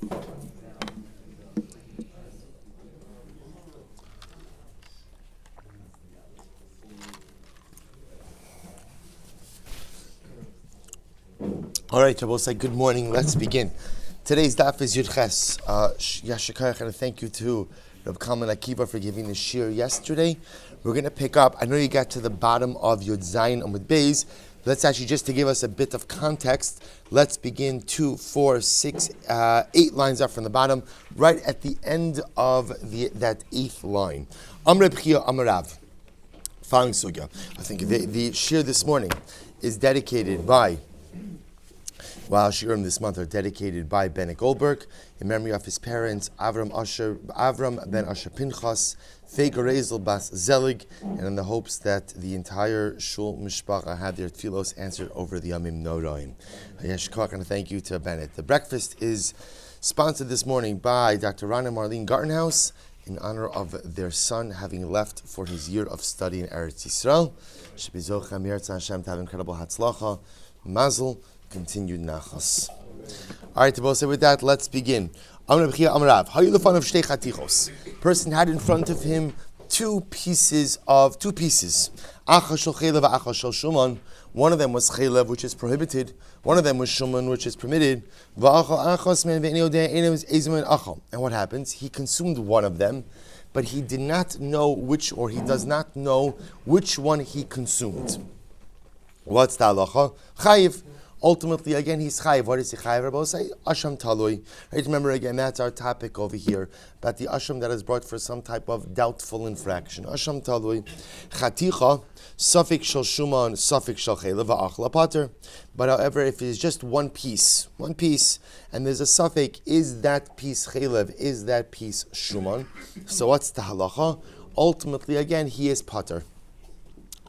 All right, Rabbi, say good morning. Let's begin. Today's daf is Yudches. Yashikayach, and thank you to Rabbi Kalman Akiva for giving the shir yesterday. We're going to pick up. I know you got to the bottom of Yud Zayin Amud Beis. Let's actually, just to give us a bit of context, let's begin 2, 4, 6, 8 lines up from the bottom, right at the end of that 8th line. Amr B'chia Amarav. Following sugya. I think the shir this morning is dedicated by. Shiurim this month are dedicated by Bennett Goldberg in memory of his parents, Avram ben Asher Pinchas, Feger Rezel Bas Zelig, and in the hopes that the entire Shul Mishpacha had their tefillos answered over the Yamim Noraim. And thank you to Bennett. The breakfast is sponsored this morning by Dr. Ron and Marlene Gartenhouse in honor of their son having left for his year of study in Eretz Yisrael. Shebizochem Yeretz Hashem to have incredible hatzlacha, mazel, continued nachas. All right, to say with that, let's begin. Person had in front of him two pieces. One of them was chelev, which is prohibited. One of them was shuman, which is permitted. And what happens? He consumed one of them, but he did not know which, or he does not know which one he consumed. What's the halacha? Chayiv. Ultimately, again, he's chayiv. What is he chayiv? Rabbi say asham talui. Right? Remember again, that's our topic over here about the asham that is brought for some type of doubtful infraction. Asham talui, chaticha, suffix shel shuman, suffix shel chelev, va'achla pater. But however, if it's just one piece, and there's a suffix, is that piece chelev? Is that piece shuman? So what's the halacha? Ultimately, again, he is pater.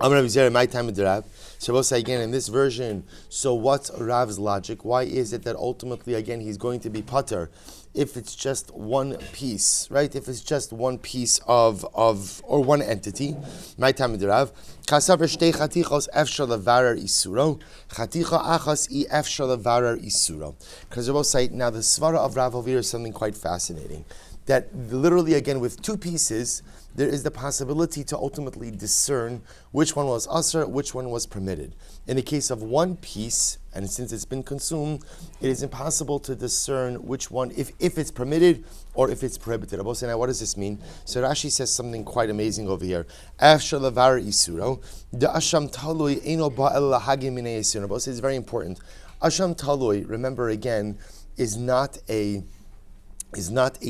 I'm Rabbi Zera, my time with the Rav. So we'll say again in this version, so what's Rav's logic? Why is it that ultimately, again, he's going to be pater if it's just one piece, right? If it's just one piece of or one entity. My time with the Rav. Kasav shtei chatichos efshar levarer isuro. Chaticha achas I efshar levarer isuro. Because we'll say, now the svara of Rav over here is something quite fascinating. That literally, again, with two pieces, there is the possibility to ultimately discern which one was asr, which one was permitted. In the case of one piece, and since it's been consumed, it is impossible to discern which one, if it's permitted or if it's prohibited. Now, what does this mean? So Rashi says something quite amazing over here. Afshar levar isuro, the asham talui eino ba'el lahagim minei isuro. This is very important. Asham talui, remember again, is not a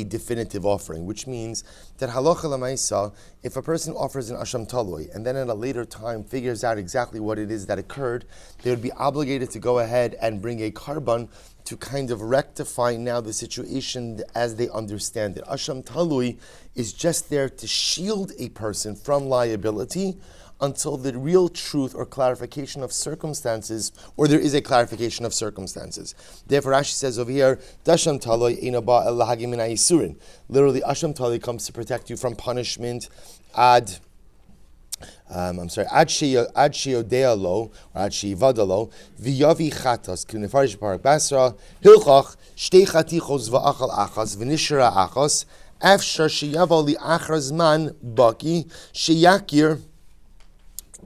definitive offering, which means that halacha l'maisa, if a person offers an asham talui and then at a later time figures out exactly what it is that occurred, they would be obligated to go ahead and bring a karban to kind of rectify now the situation as they understand it. Asham talui is just there to shield a person from liability until the real truth or clarification of circumstances, or there is a clarification of circumstances. Therefore, Rashi says over here, Dasham taloi eino ba el lahagim min ha'isurin. Literally, Asham taloi comes to protect you from punishment ad sheyodea lo, or ad sheyivada lo, v'yavi chatas, k'nefarish parak basra, hilchach, shtei chatichos v'achal achas, v'nishra achas, afshar sheyavo li achraz man baki, sheyakir,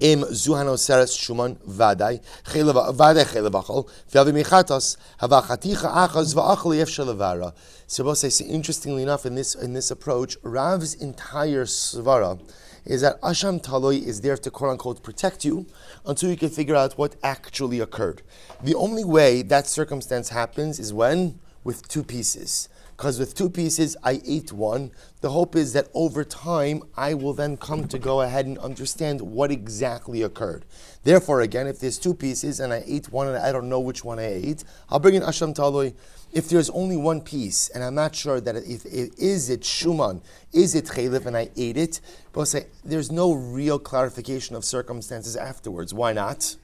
Im zuhano seres shuman vaday chelevachol v'avi mechatos hava chaticha achas v'achol yefshel levara. So interestingly enough, in this approach, Rav's entire svara is that asham taloi is there to quote unquote protect you until you can figure out what actually occurred. The only way that circumstance happens is when with two pieces. Because with two pieces, I ate one. The hope is that over time, I will then come to go ahead and understand what exactly occurred. Therefore, again, if there's two pieces and I ate one and I don't know which one I ate, I'll bring in Asham Taloi. If there's only one piece and I'm not sure that is it Shuman, is it Chelev, and I ate it, but I'll say there's no real clarification of circumstances afterwards. Why not?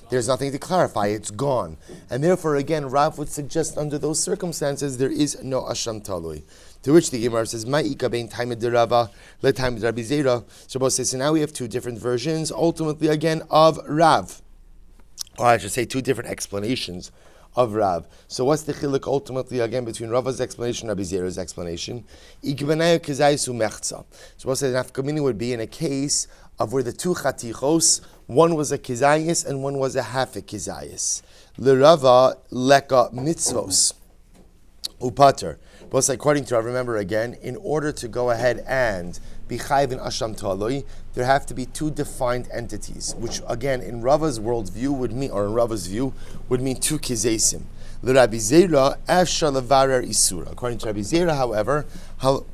There's nothing to clarify, it's gone. And therefore, again, Rav would suggest under those circumstances, there is no Asham Talui. To which the Gemara says, Ma'ika bein taimid derava, le taimid Rabbi Zera. So both says, so now we have two different versions, ultimately again, of Rav. or I should say two different explanations of Rav. So what's the chiluk ultimately again between Rava's explanation and Rabbi Zera's explanation? So we'll say the nafkamina would be in a case of where the two chatichos, one was a kizayis and one was a half a kizayis. L'Rava leka mitzvos upater. But according to Rav, remember again, in order to go ahead and be chayiv in asham taloi, there have to be two defined entities, which again in Rava's worldview would mean, or in Rava's view, would mean two kizesim. The Rabbi Zera efshar levarer isura. According to Rabbi Zera, however, halacha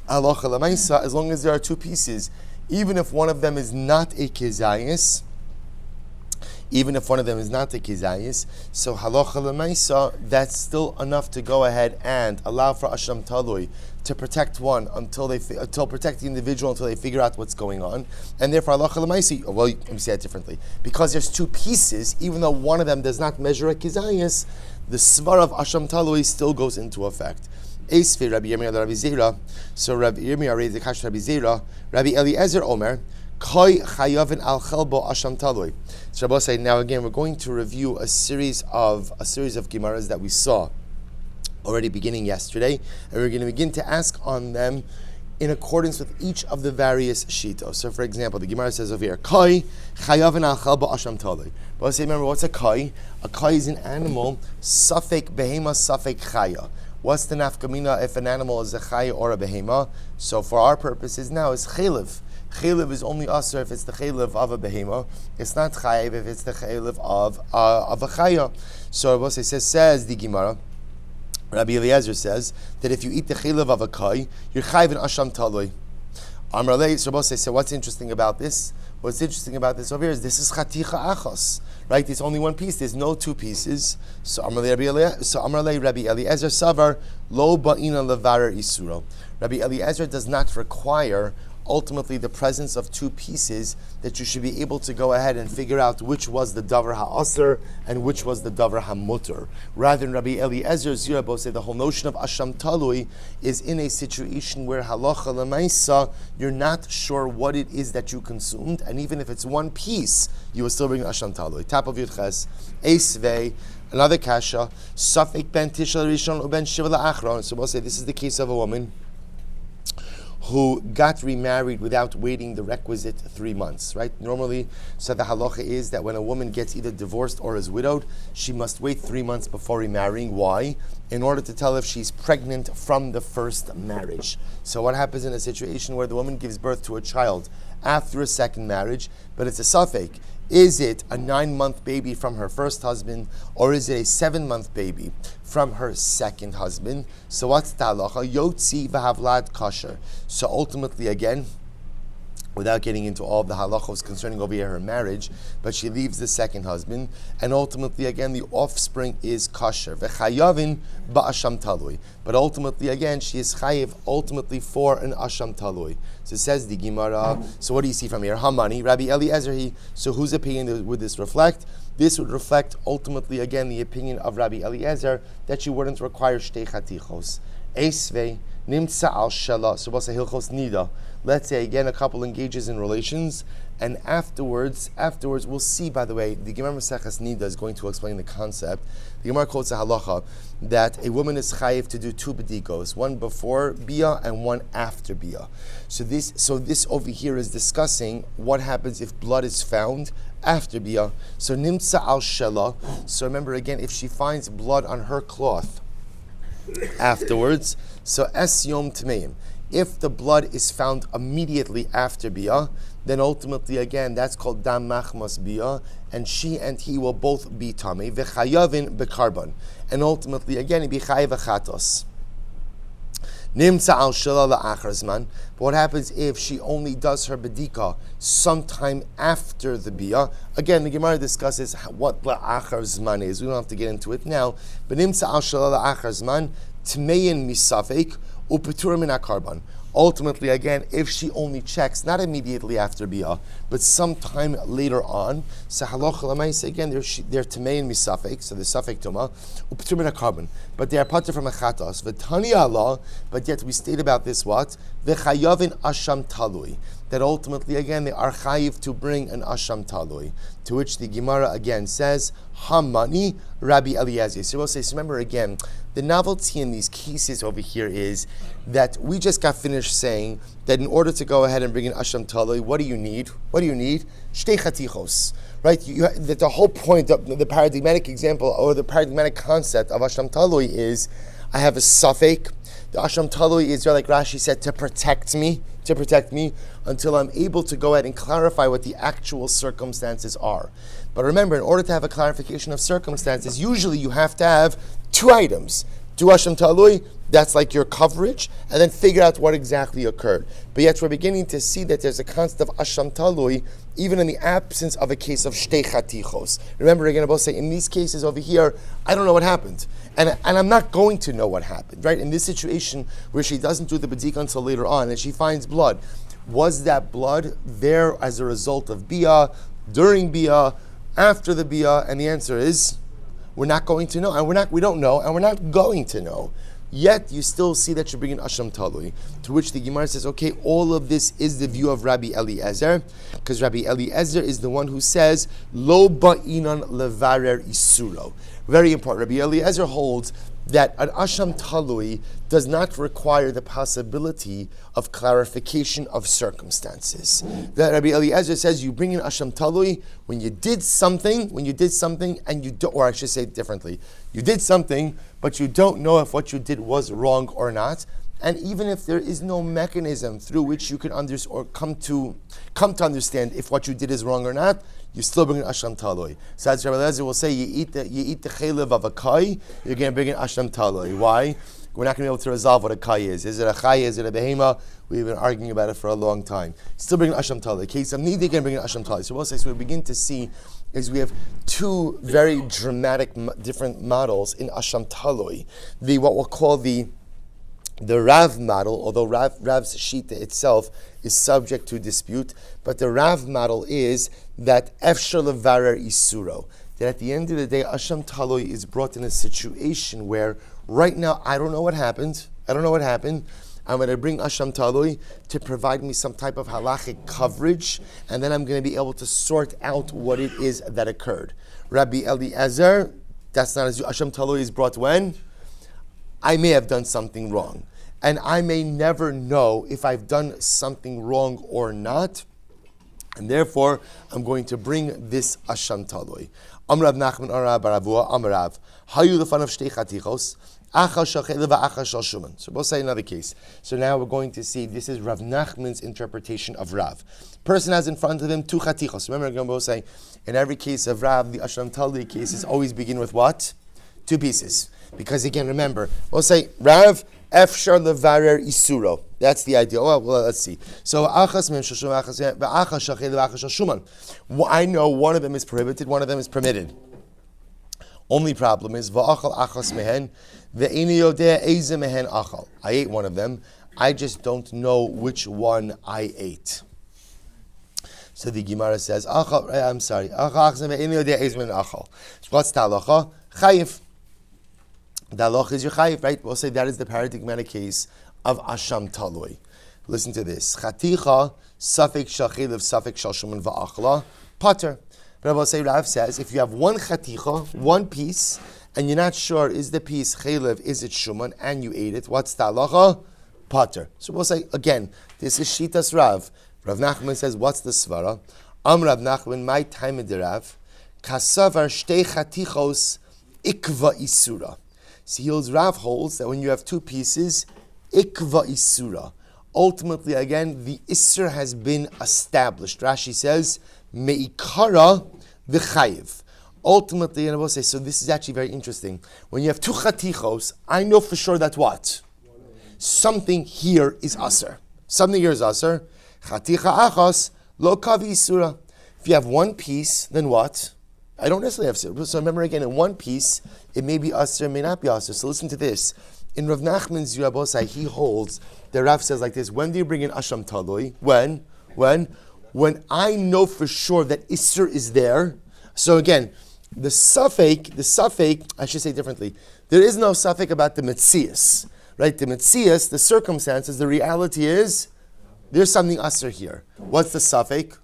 lemaisa, as long as there are two pieces, even if one of them is not a kizayis, so halacha lemaisa, that's still enough to go ahead and allow for asham taloi to protect one until protect the individual until they figure out what's going on, and therefore halacha lemaisa. Well, let me say it differently. Because there's two pieces, even though one of them does not measure a kizayis, the svar of asham taloi still goes into effect. Eisve Rabbi Yirmiyah Rabbi Zera. So Rabbi Yirmiyah raised the kash Rabbi Zera. Rabbi Eliezer Omer. Koi chayavin al chelbo asham taloi. So Rabbi say now again we're going to review a series of gemaras that we saw already beginning yesterday, and we're going to begin to ask on them in accordance with each of the various shitos. So for example, the Gemara says over here, Koi chayavin al chelbo asham taloi. But say remember what's a koi? A koi is an animal, safek behema, safek chaya. What's the nafkamina if an animal is a chaya or a behema? So for our purposes now is chaylev. Chaylev is only asur if it's the chaylev of a behema. It's not chayiv if it's the chaylev of a chaya. So what it says the Gemara, Rabbi Eliezer says that if you eat the chaylev of a kai, you're chayiv in asham taloi. Amralei, so what's interesting about this? What's interesting about this over here is this is chaticha achos. Right, there's only one piece. There's no two pieces. So Amralei Rabbi Eliezer Savar lo ba'ina levarer isuro. Rabbi Eliezer does not require ultimately the presence of two pieces, that you should be able to go ahead and figure out which was the davar ha'aser and which was the davar ha'mutter. Rather than Rabbi Eliezer Zirabo say the whole notion of asham talui is in a situation where halacha lemaisa you're not sure what it is that you consumed, and even if it's one piece, you will still bring asham talui. Tap of Yudches, Eisvei, another kasha, Safik ben Tishal Rishon uben Shiva la'achron. So we'll say this is the case of a woman who got remarried without waiting the requisite 3 months, right? Normally, so the halacha is that when a woman gets either divorced or is widowed, she must wait 3 months before remarrying. Why? In order to tell if she's pregnant from the first marriage. So what happens in a situation where the woman gives birth to a child after a second marriage, but it's a suffix? Is it a 9-month baby from her first husband, or is it a 7-month baby from her second husband? So what's the halacha? Yotzi v'havlad kasher. So ultimately, again, without getting into all of the halachos concerning over here her marriage, but she leaves the second husband, and ultimately again the offspring is kasher. V'chayavin ba'asham talui. But ultimately again she is chayiv ultimately for an asham talui. So it says the Gemara. So what do you see from here? Hamani, Rabbi Eliezer. So whose opinion would this reflect? This would reflect ultimately again the opinion of Rabbi Eliezer that you wouldn't require shtei chatichos. Eisvei nimtza al shela. So we'll say hilchos nida. Let's say again a couple engages in relations, and afterwards we'll see. By the way, the Gemara Maseches Nida is going to explain the concept. The Gemara quotes a halacha that a woman is chayiv to do 2 bedikos, one before bia and one after bia. So this over here is discussing what happens if blood is found after bia. So nimtza al shela. So remember again, if she finds blood on her cloth afterwards, so es yom tmeim. If the blood is found immediately after bia, then ultimately again that's called dam machmas bia, and she and he will both be tamei v'chayavin bekarban, and ultimately again he be chayav chatos. Nimtza al shela la'achar zman. But what happens if she only does her bedika sometime after the bia? Again, the Gemara discusses what la'achar zman is. We don't have to get into it now. But nimtza al shela la'achar zman tmeyin misafek upetur min akarban. Ultimately, again, if she only checks, not immediately after bia, but sometime later on, so halacha l'maisa, again, they're tamein misafek, so the safek tuma, upetur min akarban, but they are pater from a chatos. V'tani Allah, but yet we state about this what? V'chayavin asham talui. that ultimately, again, they are chayiv to bring an asham talui. To which the Gemara again says, Hamani Rabbi Eliezer. So we'll say, so remember again, the novelty in these cases over here is that we just got finished saying that in order to go ahead and bring an asham talui, what do you need? What do you need? Shtei chatichos. Right? That the whole point of the paradigmatic example or the paradigmatic concept of asham talui is I have a suffix. The asham talui is, like Rashi said, to protect me until I'm able to go ahead and clarify what the actual circumstances are. But remember, in order to have a clarification of circumstances, usually you have to have two items. Do asham talui, that's like your coverage, and then figure out what exactly occurred. But yet we're beginning to see that there's a concept of asham talui even in the absence of a case of shtei chatichos. Remember, again, I will say, in these cases over here, I don't know what happened. And I'm not going to know what happened, right? In this situation where she doesn't do the bedika until later on, and she finds blood, was that blood there as a result of bia, during bia, after the bia? And the answer is, we're not going to know, and we don't know, and we're not going to know. Yet you still see that you're bringing asham talui. To which the Gemara says, okay, all of this is the view of Rabbi Eliezer, because Rabbi Eliezer is the one who says lo ba'inan levarer isuro. Very important. Rabbi Eliezer holds that an asham talui does not require the possibility of clarification of circumstances. That Rabbi Eliezer says you bring in asham talui when you did something, and you don't, or I should say it differently, you did something, but you don't know if what you did was wrong or not. And even if there is no mechanism through which you can come to understand if what you did is wrong or not, you still bring an asham talui. So as Rabbi Eliezer will say, you eat the chaylev of a kai, you're going to bring an asham talui. Why? We're not going to be able to resolve what a kai is. Is it a chai? Is it a behema? We've been arguing about it for a long time. Still bring an asham talui. Case of need, they're going to bring an asham talui. So we'll say, so we begin to see is we have two very dramatic different models in asham talui. What we'll call the Rav model, although Rav's shita itself is subject to dispute, but the Rav model is that efshar levarer isuro, that at the end of the day, asham talui is brought in a situation where right now I don't know what happened. I'm going to bring asham talui to provide me some type of halachic coverage, and then I'm going to be able to sort out what it is that occurred. Rabbi Eliezer, that's not as you. Asham talui is brought when I may have done something wrong, and I may never know if I've done something wrong or not, and therefore I'm going to bring this asham talui. Amrav Nachman Arav Baravua Amrav Hayu lefanav shtei chatichos. So we'll say another case. So now we're going to see, this is Rav Nachman's interpretation of Rav. Person has in front of him two chatichos. Remember, I'm going to say, in every case of Rav, the asham talui cases always begin with what? Two pieces. Because again, remember, we'll say, Rav, efshar levarer isuro. That's the idea. Well, let's see. So, I know one of them is prohibited, one of them is permitted. Only problem is, va'achal achas mehen, ve'eni yodeh eze mehen achal. I ate one of them. I just don't know which one I ate. So the Gemara says, I'm sorry. Ve'eni yodeh eze mehen achal. So what's the halacha? Chayiv. The halacha is your chayiv, right? We'll say that is the paradigmatic case of asham talui. Listen to this. Chaticha, suffix shachil of suffix shalshuman va'achla, pater. But Rabbi say Rav says, if you have one chaticha, one piece, and you're not sure is the piece chaylev, is it shuman, and you ate it, what's the halacha? Pater. So we'll say again, this is shitas Rav. Rav Nachman says, what's the svara? Rav Nachman, my time in the Rav, kasavar shtei chatichos ikva isura. So Rav holds that when you have two pieces, ikva isura. Ultimately, again, the isur has been established. Rashi says, meikara v'chayiv. Ultimately, and I will say, so this is actually very interesting. When you have two chatichos, I know for sure that what? Something here is aser. Something here is aser. Chaticha achos lo kavi isura. If you have one piece, then what? I don't necessarily have aser. So remember again, in one piece, it may be aser, may not be aser. So listen to this. In Rav Nachman's Yirabosai, he holds, the Rav says like this, when do you bring in asham talui? When I know for sure that Isser is there. So again, the suffix, I should say differently, there is no suffix about the Metzias, right? The Metzias, the circumstances, the reality is There's something usher here. What's the suffix?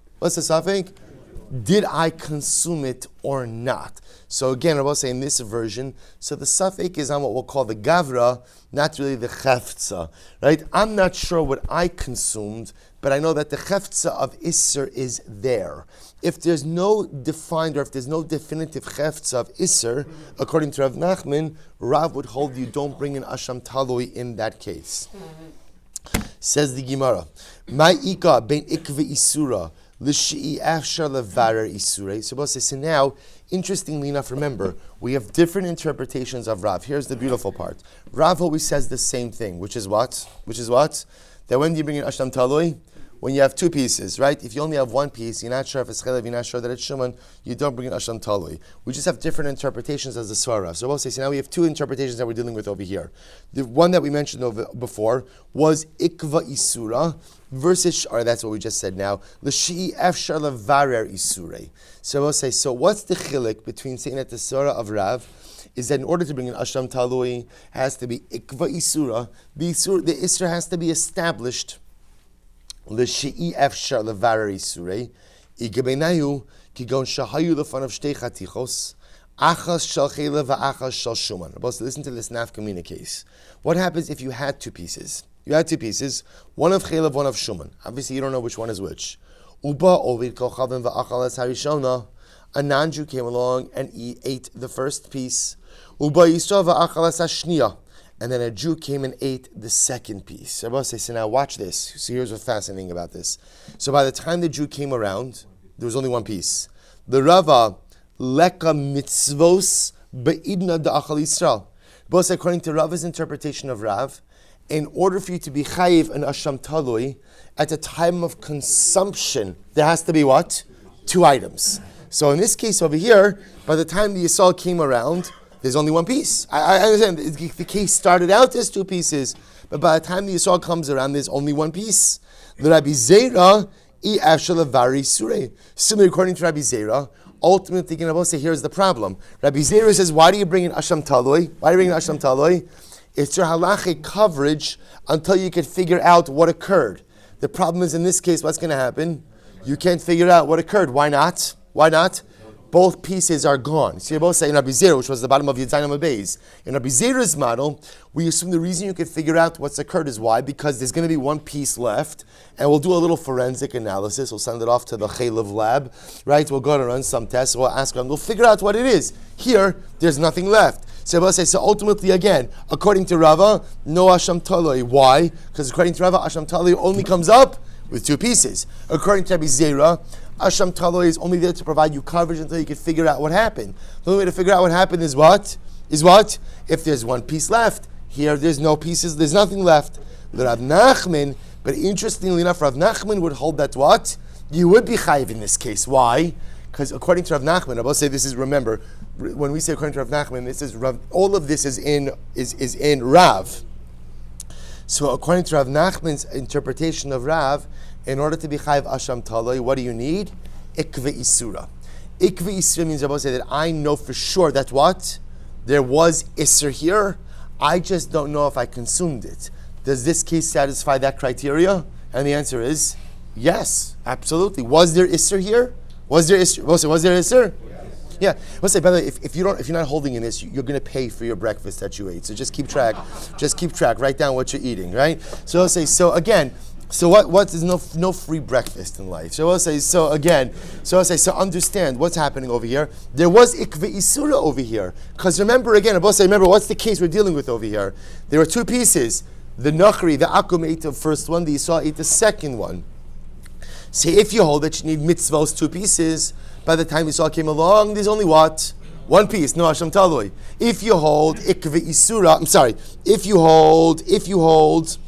Did I consume it or not? So again, I was saying in this version, so the suffix is on what we'll call the gavra, not really the cheftza, right? I'm not sure what I consumed, but I know that the cheftza of Isser is there. If there's no defined or if there's no definitive cheftza of Isser, according to Rav Nachman, Rav would hold you don't bring an Asham Talui in that case. Says the Gemara, Ma'ika ben ikve Isura, l'shi'i afshar levarer Isurei. So now, interestingly enough, remember, we have different interpretations of Rav. Here's the beautiful part. Rav always says the same thing, which is what? That when do you bring in Asham Talui? When you have two pieces, right? If you only have one piece, you're not sure if it's chelev, you're not sure that it's shuman, you don't bring in Asham Talui. We just have different interpretations as the Swara. So we'll say, so now we have two interpretations that we're dealing with over here. The one that we mentioned before was Ikva Isura versus, or that's what we just said now, L'shi'i Efshar Levarer Isurei. So we'll say, so what's the chilik between saying that the Swara of Rav is that in order to bring in Asham Talui, has to be Ikva Isura, the Isra has to be established L'shi'i efshar levarer isurei, igabenayu kigon shahayu lefanav shtei chatichos, achas shel chelev va'achas shel shuman. So listen to this nafkamina case. What happens if you had two pieces? You had two pieces, one of chelev, one of shuman. Obviously, you don't know which one is which. Uba ovid kochavim va'achalas harishona. A non-Jew came along and he ate the first piece. Uba yisrael va'achalas hashniya. And then a Jew came and ate the second piece. So now watch this. So here's what's fascinating about this. So by the time the Jew came around, there was only one piece. The Rava leka mitzvos be'idna da'achal Yisrael. Both according to Rava's interpretation of Rav, in order for you to be chayiv an Asham Talui, at the time of consumption, there has to be what? Two items. So in this case over here, by the time the Yisrael came around, there's only one piece. I understand the case started out as two pieces, but by the time the Yisrael comes around, there's only one piece. The Rabbi Zera, similarly, according to Rabbi Zera, ultimately, going to say, here's the problem. Rabbi Zera says, why do you bring in Asham Taloi? It's your halachic coverage until you can figure out what occurred. The problem is, in this case, what's going to happen? You can't figure out what occurred. Why not? Both pieces are gone. So you both say in Rabbi Zera, which was the bottom of Yedzayin Abayz. In Rabbi Zera's model, we assume the reason you can figure out what's occurred is why? Because there's going to be one piece left, and we'll do a little forensic analysis. We'll send it off to the Chaylev lab, right? We'll go and run some tests. We'll ask them. We'll figure out what it is. Here, there's nothing left. So we'll say, so ultimately, again, according to Rava, no Asham Taloi. Why? Because according to Rava, Asham Taloi only comes up with two pieces. According to Rabbi Zera, Asham Taloi is only there to provide you coverage until you can figure out what happened. The only way to figure out what happened is what? If there's one piece left. Here, there's no pieces, there's nothing left. The Rav Nachman, but interestingly enough, Rav Nachman would hold that what? You would be chayiv in this case. Why? Because according to Rav Nachman, I will say this is, remember, when we say according to Rav Nachman, this is Rav, all of this is in Rav. So according to Rav Nachman's interpretation of Rav, in order to be chayiv Asham Taloi, what do you need? Ikve Isura. Ikve Isura means, I will say that I know for sure that what? There was Isser here, I just don't know if I consumed it. Does this case satisfy that criteria? And the answer is yes, absolutely. Was there Isser here? Was there Isser? Was there Isser? Yeah. Let's say, by the way, if you're not holding in this, you're going to pay for your breakfast that you ate. So just keep track. Write down what you're eating, right? So let's say, so again, so what is no free breakfast in life? So let's say, so understand what's happening over here. There was Ikve Isura over here. Because remember what's the case we're dealing with over here? There were two pieces. The Nachri, the Akum ate the first one, the Yisrael ate the second one. Say if you hold that you need mitzvahs, two pieces, by the time Yisrael came along, there's only what? One piece, no Asham Taloi. If you hold Ikve Isura, if you hold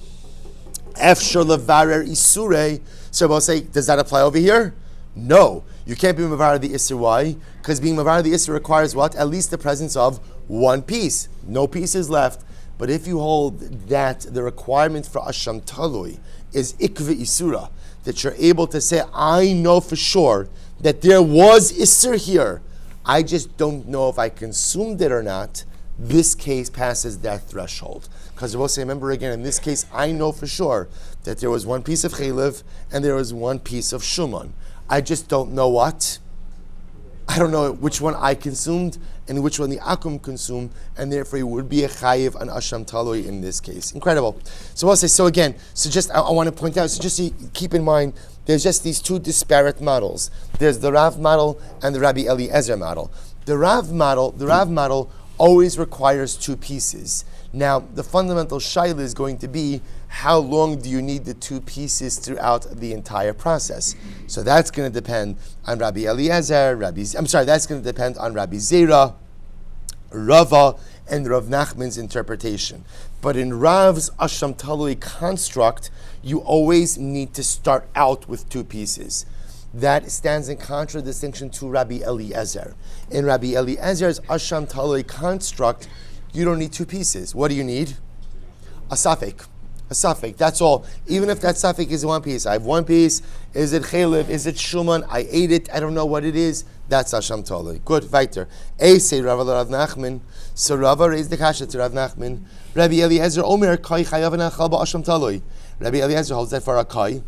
Efshar Levarer Isurei, so I'll say, does that apply over here? No. You can't be Mavar the Isser. Why? Because being Mavar the Isser requires what? At least the presence of one piece. No pieces left. But if you hold that the requirement for Asham Taloi is Ikve Isura, that you're able to say, I know for sure that there was Isser here, I just don't know if I consumed it or not, this case passes that threshold. Because we'll say, remember again, in this case, I know for sure that there was one piece of chaylev and there was one piece of shuman. I just don't know what. I don't know which one I consumed and which one the akum consumed, and therefore it would be a chayiv an asham taloi in this case. Incredible. So we'll say, I want to point out, so just so keep in mind, there's just these two disparate models. There's the Rav model and the Rabbi Eliezer model. The Rav model always requires two pieces. Now, the fundamental shaila is going to be, how long do you need the two pieces throughout the entire process? So that's going to depend on Rabbi Eliezer, that's going to depend on Rabbi Zera, Rava, and Rav Nachman's interpretation. But in Rav's Asham Talui construct, you always need to start out with two pieces. That stands in contradistinction to Rabbi Eliezer. In Rabbi Eliezer's Asham Talui construct, you don't need two pieces. What do you need? A safek. A safek, that's all. Even if that safek is one piece. I have one piece. Is it chaylev? Is it shuman? I ate it. I don't know what it is. That's Asham Talui. Good, weiter. Say Rava Rav Nachman. So Rava raised the kasha to Rav Nachman. Rabbi Eliezer Omer kai chayav nachal ba'asham talui. Rabbi Eliezer holds that for a kai.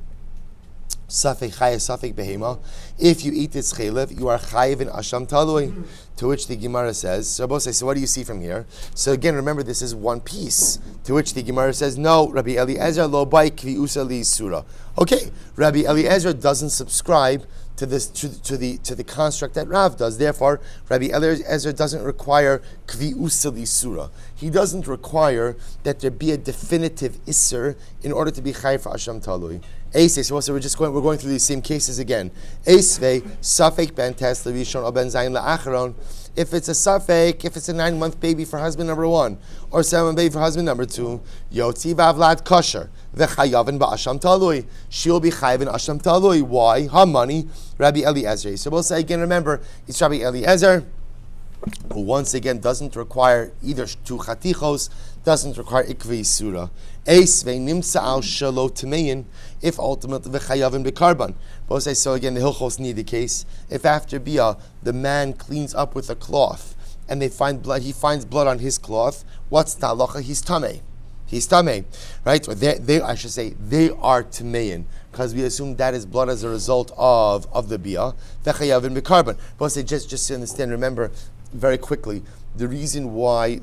Safek chayav safek behema. If you eat this chaylev, you are chayav in asham talui. To which the Gemara says, so what do you see from here? So again, remember this is one piece. To which the Gemara says, no, Rabbi Eliezer lo bai kviusa li surah. Okay, Rabbi Eliezer doesn't subscribe to this to the construct that Rav does. Therefore, Rabbi Eliezer doesn't require kviusa li surah. He doesn't require that there be a definitive isser in order to be chayav for asham talui. So we're going through these same cases again. Safek ben tes levishon or ben zayin la'acharon. If it's a safek, if it's a 9-month baby for husband number 1, or 7-month baby for husband number 2, yotzi v'avlad kosher v'chayavin ba'asham talui. She'll be chayavin asham talui. Why? Her money. Rabbi Eliezer. So we'll say again. Remember, it's Rabbi Eliezer, who once again doesn't require either two chatichos, doesn't require ikvei surah. If ultimately v'chayavim b'karban. Both say so again. The hilchos need the case. If after bia the man cleans up with a cloth and they find blood, he finds blood on his cloth. What's the halacha? He's tamei. He's tamei, right? Or they are tamein because we assume that is blood as a result of the bia. V'chayavim b'karban. Both say just to understand. Remember very quickly the reason why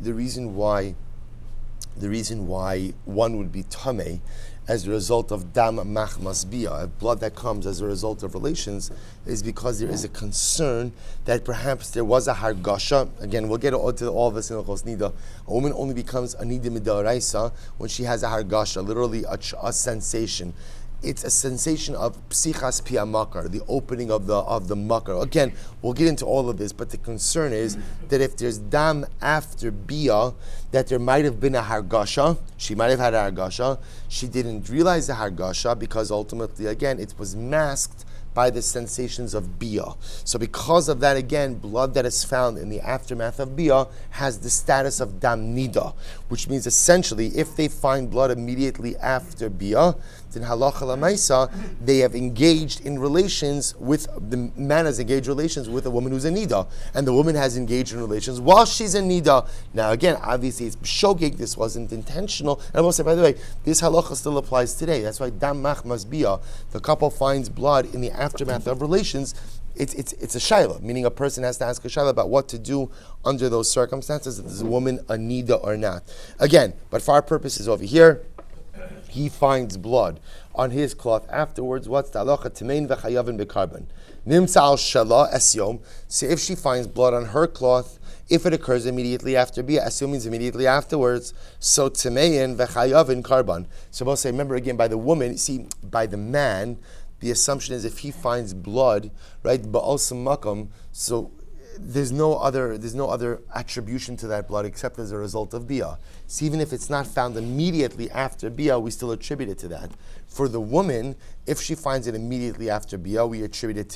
one would be tamei as a result of dam machmas bia, blood that comes as a result of relations, is because there is a concern that perhaps there was a hargasha. Again, we'll get to all of this in Ochos Nida. A woman only becomes a nida midaraisa when she has a hargasha, literally a sensation. It's a sensation of psichas pia makar, the opening of the makar. Again, we'll get into all of this, but the concern is that if there's dam after bia, that there might have been a hargasha. She might have had a hargasha. She didn't realize the hargasha because ultimately, again, it was masked by the sensations of bia. So because of that, again, blood that is found in the aftermath of bia has the status of dam nida, which means essentially if they find blood immediately after bia, then halacha lamaisa, they have engaged in relations with, the man has engaged relations with a woman who's a nida, and the woman has engaged in relations while she's a nida. Now again, obviously it's shogeg, this wasn't intentional, and I will say, by the way, this halacha still applies today. That's why dam machmas bia, the couple finds blood in the aftermath of relations, it's a shaila, meaning a person has to ask a shaila about what to do under those circumstances, if there's a woman a nida or not. Again, but for our purposes over here, he finds blood on his cloth afterwards. What's the halacha? Tamein v'chayavin b'karban. Nimsa al shala esyom. So if she finds blood on her cloth, if it occurs immediately after bia, esyom means immediately afterwards. So tamein v'chayavin karban. So we'll say, remember again, by the woman, see, by the man, the assumption is if he finds blood, right, ba'osam makom, so there's no other attribution to that blood except as a result of bia. So even if it's not found immediately after bia, we still attribute it to that. For the woman, if she finds it immediately after bia, we attribute it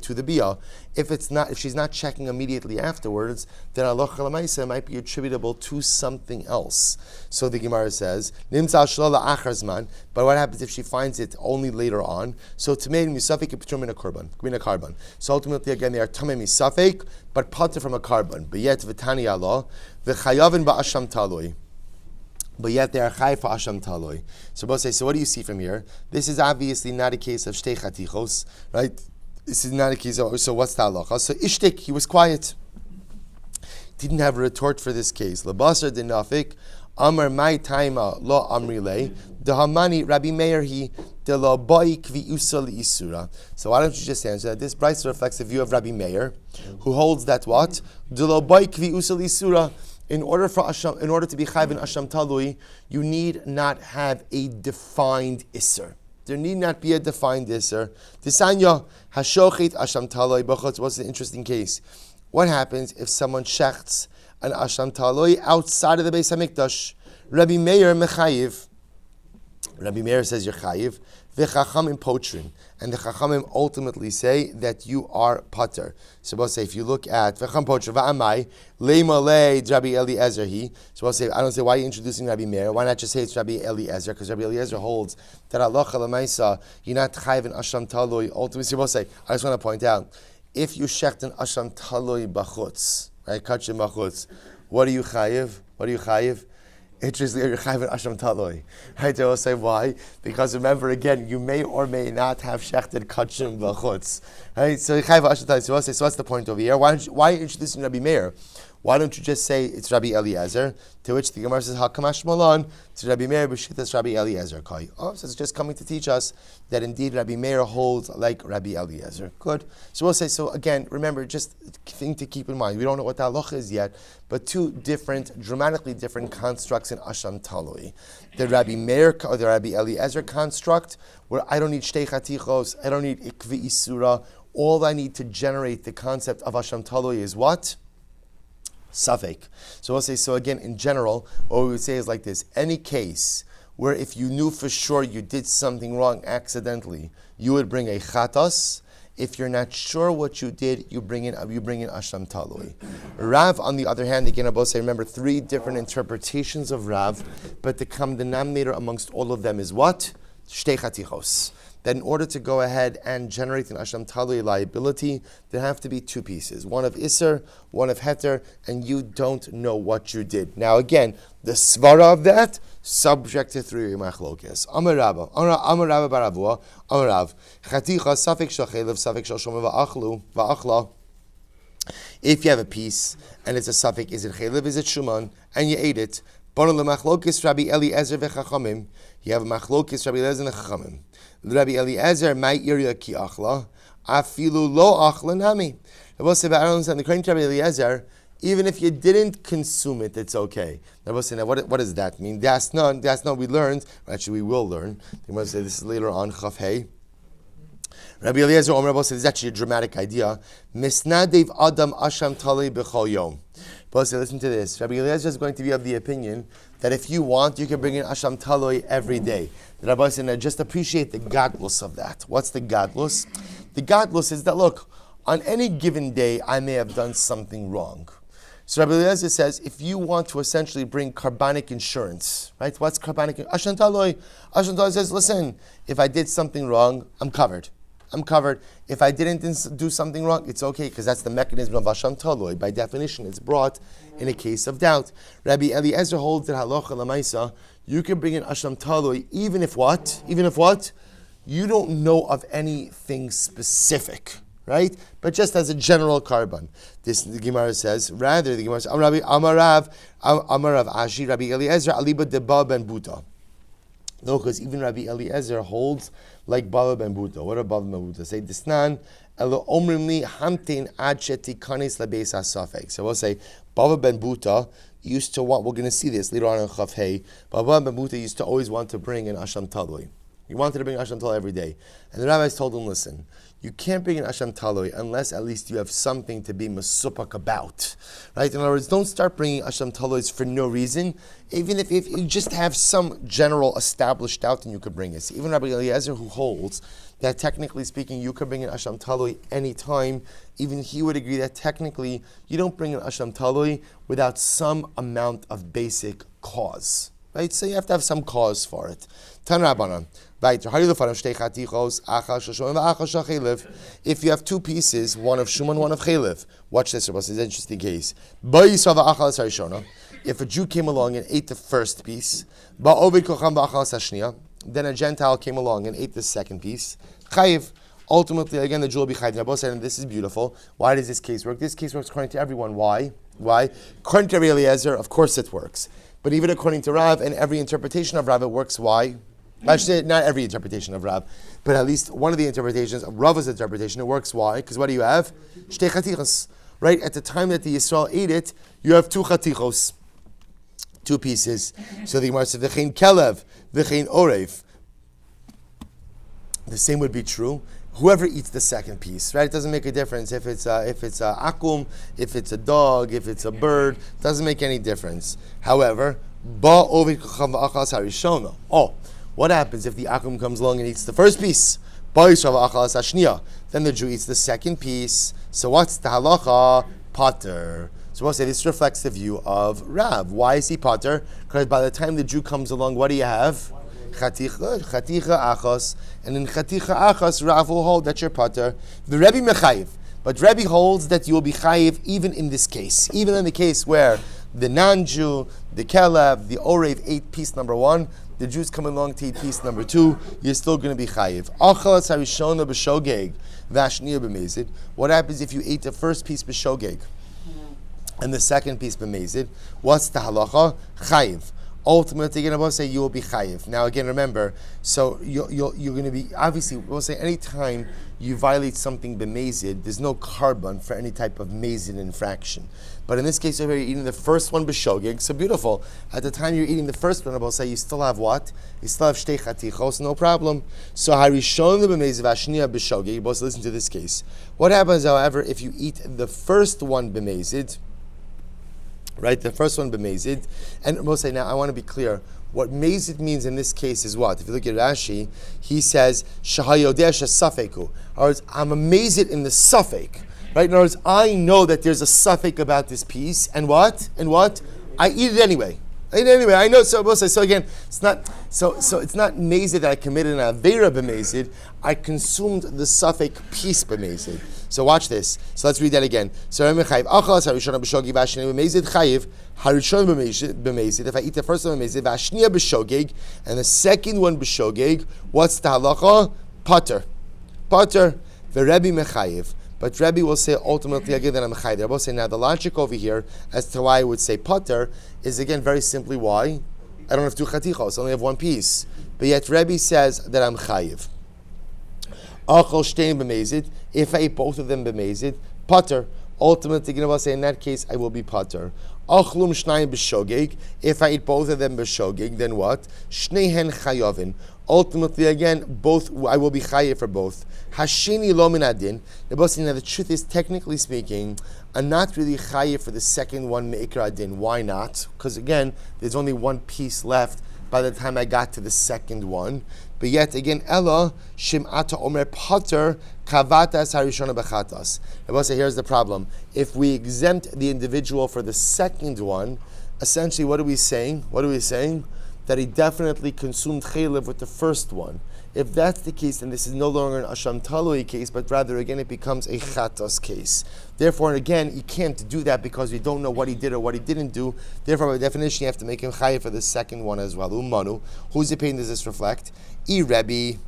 to the bia. If she's not checking immediately afterwards, then halacha l'maisa might be attributable to something else. So the Gemara says, nimtzal shelo la'achar zman. But what happens if she finds it only later on? So tamei misafek p'tur min a karban. So ultimately, again, they are tamei misafek, but pater from a karban. But yet v'tani Allah v'chayavin ba'asham taloi. But yet they are chai for asham taloi. So both say, so what do you see from here? This is obviously not a case of shtei chatichos, right? This is not a case of, so what's the halacha? So ishtik, he was quiet. Didn't have a retort for this case. Labasar dinafik, amar mai taima lo amrile, dehamani Rabbi Meir he, de lo boi kvi usal isura. So why don't you just answer that? This brayso reflects the view of Rabbi Meir, who holds that what? De lo boi kvi usal isura. In order to be chayv in asham talui, you need not have a defined isser. There need not be a defined isser. Tisanya hashochet asham talui b'chutz was an interesting case. What happens if someone shechts an asham talui outside of the Beis Hamikdash? Rabbi Meir mechayiv. Rabbi Meir says you're chayiv. V'chachamim potrin, and the chachamim ultimately say that you are pater. So we'll say if you look at v'cham potrin v'amai leima le Rabbi Eliezer he. So we'll say I don't say why are you introducing Rabbi Meir? Why not just say it's Rabbi Eliezer? Because Rabbi Eliezer holds that halacha l'maisa you're not chayiv in asham taloi. Ultimately, so we'll say I just want to point out if you shecht an asham taloi b'chutz, right? Kachim b'chutz. What are you chayiv? What are you chayiv? Interestingly, you're chayv asham taloi. Right? They will say why? Because remember again, you may or may not have shechted kachim v'chutz. Right? So chayv asham taloi. So what's the point over here? Why are you introducing Rabbi Meir? Why don't you just say it's Rabbi Eliezer? To which the Gemara says, Hakamash Malon, to Rabbi Meir b'shittas Rabbi Eliezer. Oh, so it's just coming to teach us that indeed Rabbi Meir holds like Rabbi Eliezer. Good. So we'll say, so again, remember, just thing to keep in mind, we don't know what the halacha is yet, but two different, dramatically different constructs in Asham Taloi. The Rabbi Meir, or the Rabbi Eliezer construct, where I don't need Shtei Chatichos, I don't need Ikvi Isura, all I need to generate the concept of Asham Taloi is what? Safek. So we'll say, so again, in general, what we would say is like this. Any case where if you knew for sure you did something wrong accidentally, you would bring a chatas. If you're not sure what you did, you bring in asham talui. Rav, on the other hand, again, I both say, remember, three different interpretations of Rav, but the common denominator amongst all of them is what? Shtei chatichos. That in order to go ahead and generate an asham talui liability, there have to be two pieces. One of Isser, one of Heter, and you don't know what you did. Now again, the svara of that, subject to three machlokes. Amar Rabba baravua, Amar Rav, chaticha safek shachelev, safek shal shoma va'achla. If you have a piece, and it's a safek, is it chelev, is it shuman, and you ate it, Bono lemachlokes Rabbi Eliezer v'chachamim, you have a machlokes Rabbi Eliezer v'chachamim. Rabbi Eliezer might irya ki achla, afilu lo achla nami. I will say, but I don't understand. According to Rabbi Eliezer, even if you didn't consume it, it's okay. I will say, now what does that mean? That's not. We learned. Actually, we will learn. They must say this is later on. Chaf Hey. Rabbi Eliezer Omer Rabbi says this is actually a dramatic idea. Misnadev Adam Asham Talei B'chol Yom. But listen to this. Rabbi Eliezer is going to be of the opinion that if you want, you can bring in Asham Taloi every day. The Rabbi said, just appreciate the gadlus of that. What's the gadlus? The gadlus is that, look, on any given day, I may have done something wrong. So Rabbi Eliezer says, if you want to essentially bring carbonic insurance, right? What's carbonic? Asham Taloi. Asham Taloi says, listen, if I did something wrong, I'm covered. If I didn't do something wrong, it's okay, because that's the mechanism of Asham Taloi. By definition, it's brought in a case of doubt. Rabbi Eliezer holds that halacha l'maisa, you can bring in Asham Taloi even if what? You don't know of anything specific, right? But just as a general carbon. This, the Gemara says, rather, the Gemara says, Amarav Ashi, Rabbi Eliezer, Aliba Deba Ben Buta. No, because even Rabbi Eliezer holds like Baba Ben Buta. What are Baba Ben Buta? Say, Disnan, Elo Omrimli Hamtin Ad Shetikanis Lebeis HaSafek. So we'll say, Baba Ben Buta used to want, we're going to see this later on in Chaf Hey, Baba Ben Buta used to always want to bring an Asham Talui. He wanted to bring Asham Talui every day. And the rabbis told him, listen, you can't bring an asham taloi unless at least you have something to be masupak about, right? In other words, don't start bringing asham talois for no reason. Even if you just have some general established doubt, then you could bring it. So even Rabbi Eliezer, who holds that technically speaking, you could bring an asham taloi anytime, even he would agree that technically you don't bring an asham taloi without some amount of basic cause, right? So you have to have some cause for it. Tan Rabbanan. If you have two pieces, one of Shuman, one of Chelev, watch this, it's an interesting case. If a Jew came along and ate the first piece, then a Gentile came along and ate the second piece, Chayiv. Ultimately, again, the Jew will be Chayiv. Rabbi said, and this is beautiful. Why does this case work? This case works according to everyone. Why? According to Rabbi Eliezer, of course it works. But even according to Rav and every interpretation of Rav, it works. Why? Actually, not every interpretation of Rav, but at least one of the interpretations of Rav's interpretation, it works. Why? Because what do you have? Shtei chatichos. Right? At the time that the Yisrael ate it, you have two chatichos, two pieces. So the Gemara says, v'chein kelev, v'chein orev. The same would be true. Whoever eats the second piece, right? It doesn't make a difference if it's a akum, if it's a dog, if it's a bird. Doesn't make any difference. However, what happens if the akum comes along and eats the first piece? Then the Jew eats the second piece. So what's the halacha? Pater. So we'll say this reflects the view of Rav. Why is he pater? Because by the time the Jew comes along, what do you have? Chaticha achos, and in chaticha achos, Rav will hold that you're pater. The Rebbe mechayiv, but Rebbe holds that you will be chayiv even in this case, even in the case where the non-Jew, the kelev, the orev ate piece number one, the Jews come along to eat piece number two, you're still going to be chayiv. Achalas harishona b'shogeg v'ashniya b'mezid. What happens if you ate the first piece b'shogeg and the second piece b'mezid? What's the halacha? Chayiv. Ultimately, you're going to say you will be chayiv. Now, again, remember, so you're going to be, obviously, we'll say any time you violate something b'mezid, there's no carbon for any type of mezid infraction. But in this case, over here, you're eating the first one b'shogeg, so beautiful. At the time you're eating the first one, I'll say you still have what? You still have shtei chatichos, no problem. So harishon b'mezid v'ashniya b'shogeg, you both listen to this case. What happens, however, if you eat the first one b'mezid, right, the first one b'mezid, and we'll say now, I want to be clear, what mezid means in this case is what? If you look at Rashi, he says, shahayodeh shasafeku. In other words, I'm amazed in the suffix. Right? In other words, I know that there's a suffix about this piece, and what? I eat it anyway. I know. So again, it's not mezid that I committed an aveira b'mezid. I consumed the suffix piece b'mezid. So watch this. So let's read that again. So if I eat the first one b'mezid, v'ashniya b'shogeg, and the second one b'shogeg, what's the halacha? Pater. The Rebbe mechayiv. But Rebbe will say ultimately again that I'm chayiv. Rebbe will say now the logic over here as to why I would say pater is again very simply why I don't have two chatichos, I only have one piece. But yet Rebbe says that I'm chayiv. Achol shtein b'mezid. If I eat both of them b'mezid, pater. Ultimately, Rebbe will say in that case I will be pater. Achlum shnayim b'shogeg. If I eat both of them b'shogeg, then what? Shneihen chayovin. Ultimately, again, both I will be chayiv for both. Hashini lo min adin. The truth is, technically speaking, I'm not really chayiv for the second one meikar adin. Why not? Because again, there's only one piece left by the time I got to the second one. But yet again, Ella shim'ata omer pater kavatas harishona bechatas. Here's the problem: if we exempt the individual for the second one, essentially, what are we saying? That he definitely consumed chaylev with the first one. If that's the case, then this is no longer an asham taloi case, but rather again it becomes a chatas case. Therefore, again, you can't do that because we don't know what he did or what he didn't do. Therefore, by definition, you have to make him chayiv for the second one as well. Umanu, whose opinion does this reflect? Rebbe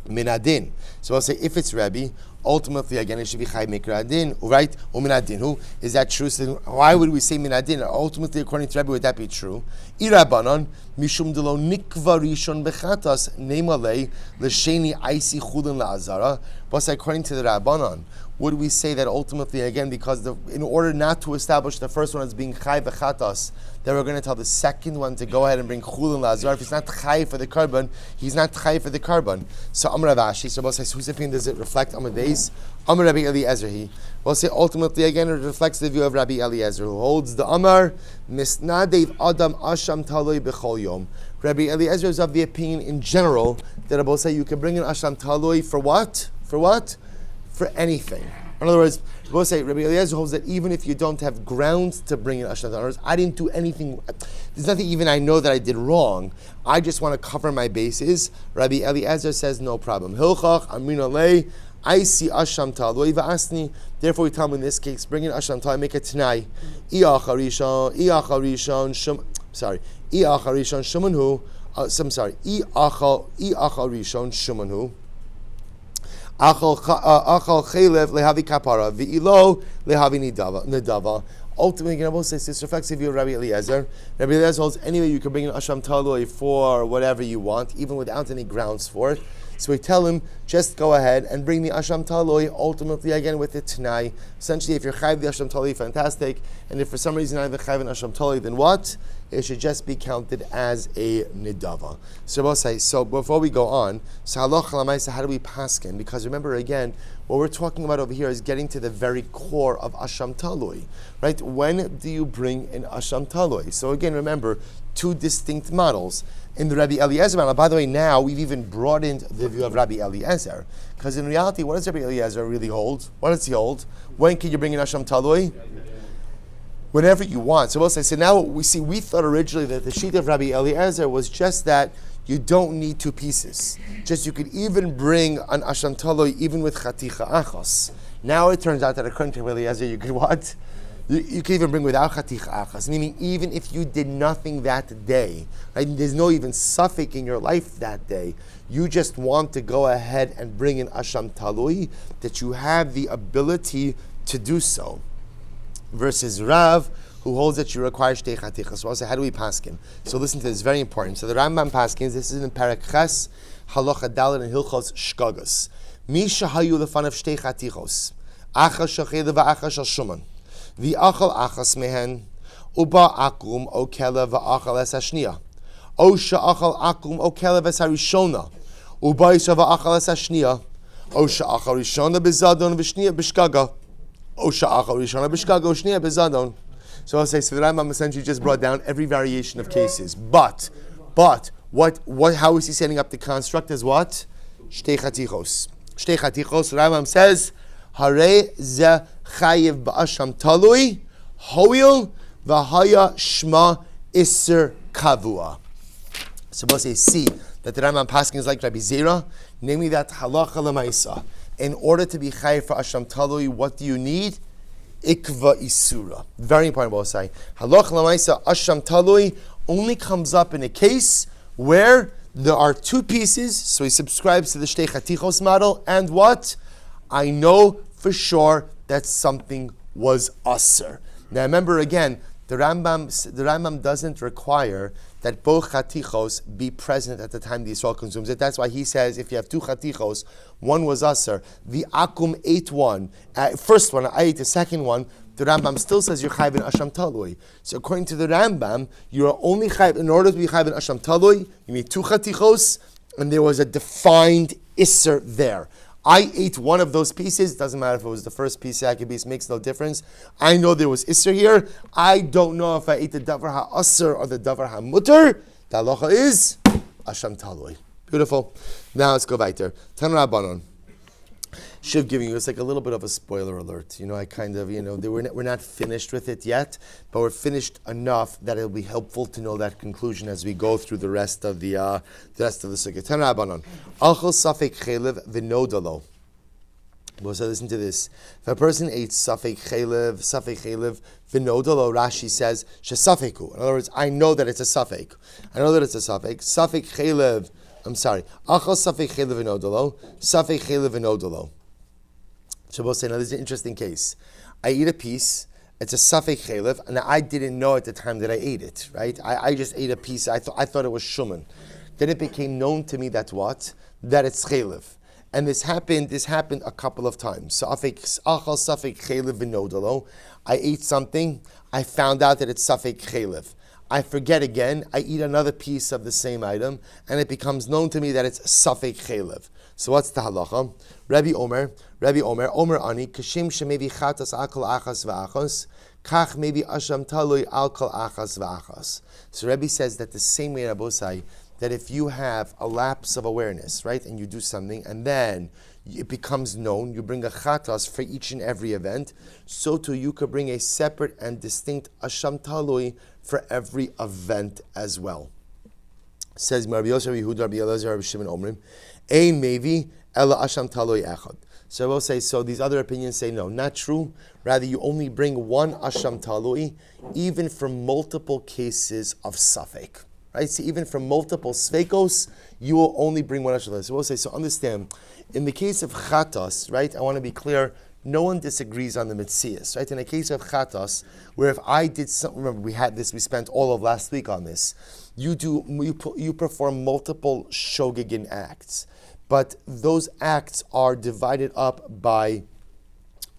minadin. So I'll say if it's Rebbe, ultimately again it should be chayiv mikra adin, right? Minadin. Who is that true? So why would we say minadin? Ultimately, according to Rebbe, would that be true? Irabanan mishum delo nikva rishon bechatas nemalei l'sheni aisi chulin la'azara. But according to the Rabbanon, would we say that ultimately, again, because in order not to establish the first one as being chai v'chatas, that we're going to tell the second one to go ahead and bring chulin lazar. If he's not chai for the carbon, he's not chai for the carbon. So Amar Rav Ashi, so we'll say, whose opinion does it reflect on the days? Amar Rabbi Eliezer, we'll say ultimately again it reflects the view of Rabbi Eliezer, who holds the Amar misnadev adam asham taloi b'chol yom. Rabbi Eliezer is of the opinion in general that we'll say you can bring an asham taloi for what? For what? For anything. In other words, we'll say Rabbi Eliezer holds that even if you don't have grounds to bring in asham taloi, I didn't do anything. There's nothing even I know that I did wrong. I just want to cover my bases. Rabbi Eliezer says no problem. Hilchach amrina lei. I see asham taloi va'asni. Therefore, we tell him in this case, bring in asham taloi, make a t'nai. I'acharishon shumanhu. I'acharishon shumanhu. Achal chaylev lehavi kapara v'ilo lehavi nidava. Ultimately, Rabbi says this reflects the view of Rabbi Eliezer. Rabbi Eliezer holds anyway you can bring in asham taloi for whatever you want, even without any grounds for it. So we tell him, just go ahead and bring the asham taloi, ultimately again with the t'nai. Essentially, if you're chayv the asham taloi, fantastic. And if for some reason you're not chayv an asham taloi, then what? It should just be counted as a nidava. So we'll say, so before we go on, so halacha l'maisa, how do we paskin? Because remember again, what we're talking about over here is getting to the very core of asham taloi, right? When do you bring an asham taloi? So again, remember, two distinct models. In the Rabbi Eliezer model, by the way, now we've even broadened the view of Rabbi Eliezer, because in reality, what does Rabbi Eliezer really hold? What does he hold? When can you bring in asham taloi? Whenever you want. So we'll say, so now we thought originally that the sheet of Rabbi Eliezer was just that you don't need two pieces. Just you could even bring an asham taloi even with chaticha achos. Now it turns out that according to Rabbi Eliezer, you could what? You can even bring without chaticha achas, meaning even if you did nothing that day, right? There's no even suffix in your life that day. You just want to go ahead and bring in asham talui, that you have the ability to do so. Versus Rav, who holds that you require shtei chatichas. So I'll say, how do we paskin? So listen to this, very important. So the Rambam paskins, this is in Perek Ches, Halacha Dalet and Hilchos Shkagas. Mi shahayu lefanav shtei chatichos, achas shachele va'achas shal shuman. V'achal achas mehen, uba akum o kelev v'achal es hashniya. O sha'achal akum o kelev es harishona. Uba yisha v'achal es hashniya. O sha'achal rishona bezadon v'shniya b'shkaga. O sha'achal rishona b'shkaga o shniya bezadon. So I'll say, so the Rambam essentially just brought down every variation of cases. But, how is he setting up the construct as what? Shtei chatichos. Shtei chatichos, Rambam says, Hare ze chayiv ba'asham talui, hoil v'haya shma iser kavua. So we'll say, see, that the Rambam Paskin is like Rabbi Zera, namely that halacha l'maisa. In order to be chayiv for asham talui, what do you need? Ikva isura. Very important, we'll say. Halacha l'maisa, asham talui only comes up in a case where there are two pieces, so he subscribes to the shtei chatichos model, and what? I know for sure that something was aser. Now remember again, the Rambam doesn't require that both chatichos be present at the time the Yisrael consumes it. That's why he says if you have two chatichos, one was aser, the akum ate one, first one, I ate the second one, the Rambam still says you're chayv in asham talui. So according to the Rambam, you are only chayv, in order to be chayv in asham talui, you need two chatichos, and there was a defined iser there. I ate one of those pieces. Doesn't matter if it was the first piece, second piece, makes no difference. I know there was Isser here. I don't know if I ate the Davar HaAsr or the Davar HaMutter. The halacha is Asham Taloi. Beautiful. Now let's go weiter. Tan Rabbanon. Shiv giving you, it's like a little bit of a spoiler alert. I kind of, we're not finished with it yet, but we're finished enough that it'll be helpful to know that conclusion as we go through the rest of the sukkah. Tan Rabbanon. Achol safek chelev v'nodalo. So listen to this. If a person ate safek chelev v'nodalo, Rashi says shesafeku. In other words, I know that it's a safek. Safek chelev. Achol safek chelev v'nodalo. Safek chelev v'nodalo. Shabbos say, now this is an interesting case. I eat a piece, it's a safek chelev, and I didn't know at the time that I ate it, right? I just ate a piece, I thought it was shuman. Then it became known to me that what? That it's chelev. And this happened a couple of times. So I ate something, I found out that it's safek chelev. I forget again, I eat another piece of the same item, and it becomes known to me that it's safek chelev. So what's the halacha? Rabbi Omer ani, kashim shemevi chatas akal achas v'achos, kach mevi asham talui alkal achas v'achas. So Rabbi says that the same way, Rabbosai, that if you have a lapse of awareness, right, and you do something, and then it becomes known, you bring a chatas for each and every event, so too you could bring a separate and distinct asham talui for every event as well. Says Rabbi Yosef, Rabbi Yehuda, Rabbi Elazar, Rabbi Shimon Omrim, ein mevi ela asham talui echad. So I will say, so these other opinions say no, not true. Rather, you only bring one asham talui, even for multiple cases of safek. Right? So even from multiple sveikos, you will only bring one asham talui. So we'll say, so understand, in the case of chatas, right, I want to be clear, no one disagrees on the mitzias, right? In the case of chatas, where if I did something, remember we had this, we spent all of last week on this, you perform multiple shogegin acts, but those acts are divided up by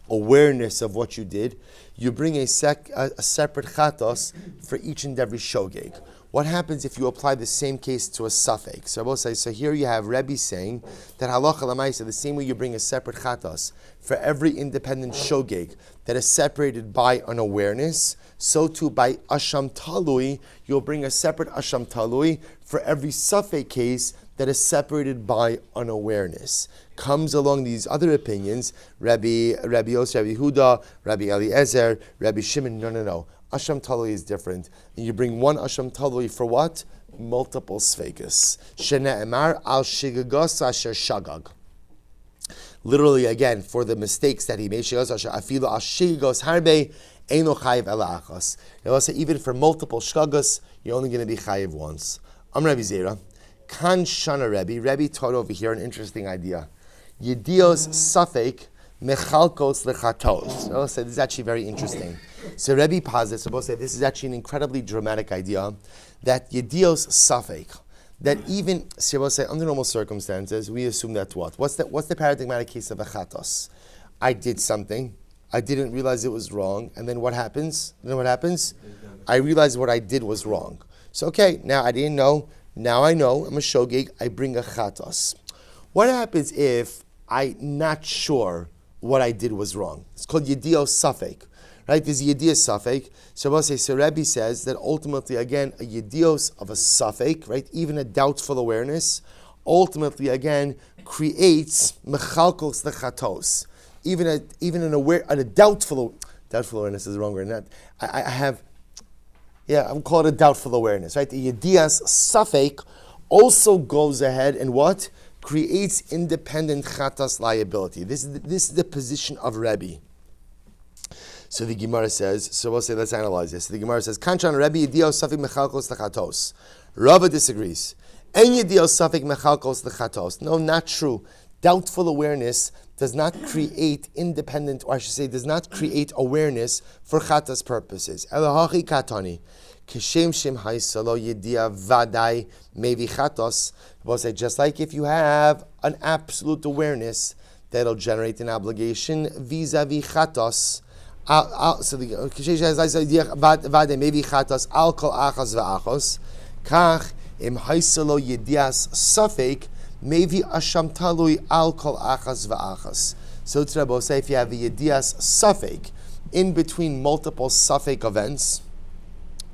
awareness of what you did. You bring a separate chatos for each and every shogeg. What happens if you apply the same case to a safek? So I will say, so here you have Rebbe saying that halacha l'maisa, the same way you bring a separate chatos for every independent shogeg that is separated by an awareness, so too by asham talui, you'll bring a separate asham talui for every safek case that is separated by an awareness. Comes along these other opinions, Rabbi Yosef, Rabbi Yehuda, Rabbi Eliezer, Rabbi Shimon, no. Asham talui is different. And you bring one asham talui for what? Multiple sveikas. Shene'emar al shigagos asher shagag. Literally, again, for the mistakes that he made, shigagos asher afilu al shigagos harbe eino chayiv ela achas. It will say even for multiple shagagos, you're only going to be chayiv once. Rabbi Zera. Kan shana Rebbe taught over here an interesting idea. Yedios safek mechalkos lechatos. I will say this is actually very interesting. So Rebbe posits, I will say this is actually an incredibly dramatic idea, that yedios safek, that even, so I will say under normal circumstances, we assume that what? What's the paradigmatic case of a chatos? I did something, I didn't realize it was wrong, and then what happens? I realized what I did was wrong. So okay, now I didn't know, now I know, I'm a shogeg, I bring a chatos. What happens if I'm not sure what I did was wrong? It's called yedios safek. Right, there's a yedios safek. So we'll say, so Rebbe says that ultimately, again, a yedios of a safek, right, even a doubtful awareness, ultimately, again, creates mechalkos lechatos. Even a doubtful awareness is the wrong word. I'm called a doubtful awareness, right? The yedios safek also goes ahead and what? Creates independent chatas liability. This is the position of Rebbe. So the Gemara says, so we'll say, let's analyze this. So the Gemara says, Kanchan Rebbe yedios safek mechalkos lechatos. Rava disagrees. En yedios safek mechalkos lechatos. No, not true. Doubtful awareness does not create independent, or I should say, does not create awareness for chatas purposes. Elahachi katani. Kishem shem haisalo yedia vadai mevi chatos. We'll say, just like if you have an absolute awareness, that'll generate an obligation vis-a-vis chatos. So the vade maybe chatas al kol achas va'achos kach im haisalo yedias safek maybe asham talui al kol achas va'achas. So Rebbe say if you have a yedias safek in between multiple safek events,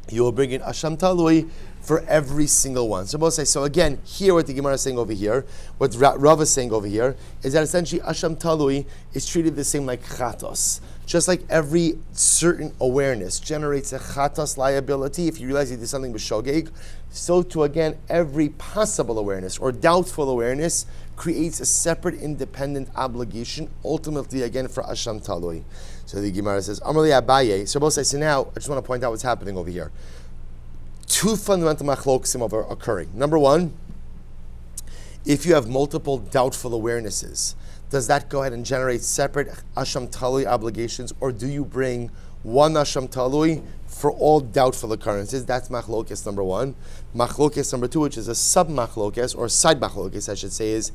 you will bring in asham talui for every single one. So Rebbe say, so again, here what the Gemara is saying over here, what Rav is saying over here, is that essentially asham talui is treated the same like chatos. Just like every certain awareness generates a chatas liability, if you realize you did something with shogeg, so too again, every possible awareness or doubtful awareness creates a separate independent obligation, ultimately again for asham talui. So the Gemara says, Amar li Abaye. So both say, so now I just want to point out what's happening over here. Two fundamental machlokim are occurring. Number one, if you have multiple doubtful awarenesses, does that go ahead and generate separate asham talui obligations, or do you bring one asham talui for all doubtful occurrences? That's machlokes number one. Machlokes number two, which is a sub machlokes or side machlokes, I should say, is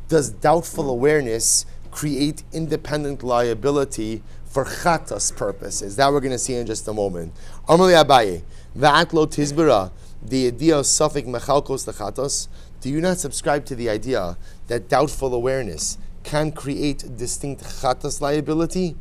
does doubtful awareness create independent liability for chatas purposes? That we're going to see in just a moment. Amar li Abaye, va'at lo tizbara, the idea of safek mechalkos lechatos. Do you not subscribe to the idea that doubtful awareness can create distinct chatas liability?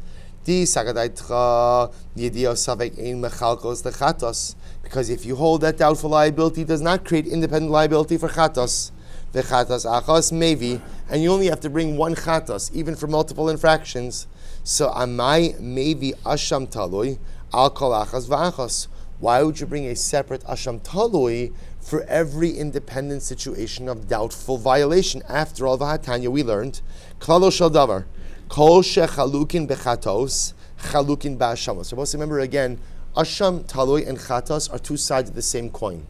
Because if you hold that doubtful liability does not create independent liability for chatos, the chatas achas maybe, and you only have to bring one chatos, even for multiple infractions. So amai maybe asham talui al kol achas v'achas. Why would you bring a separate asham talui for every independent situation of doubtful violation? After all, v'hatanya we learned klalo shel davar. Kol shechalukin bechatos, chalukin ba'ashamos. So remember again, asham, talui, and chatos are two sides of the same coin.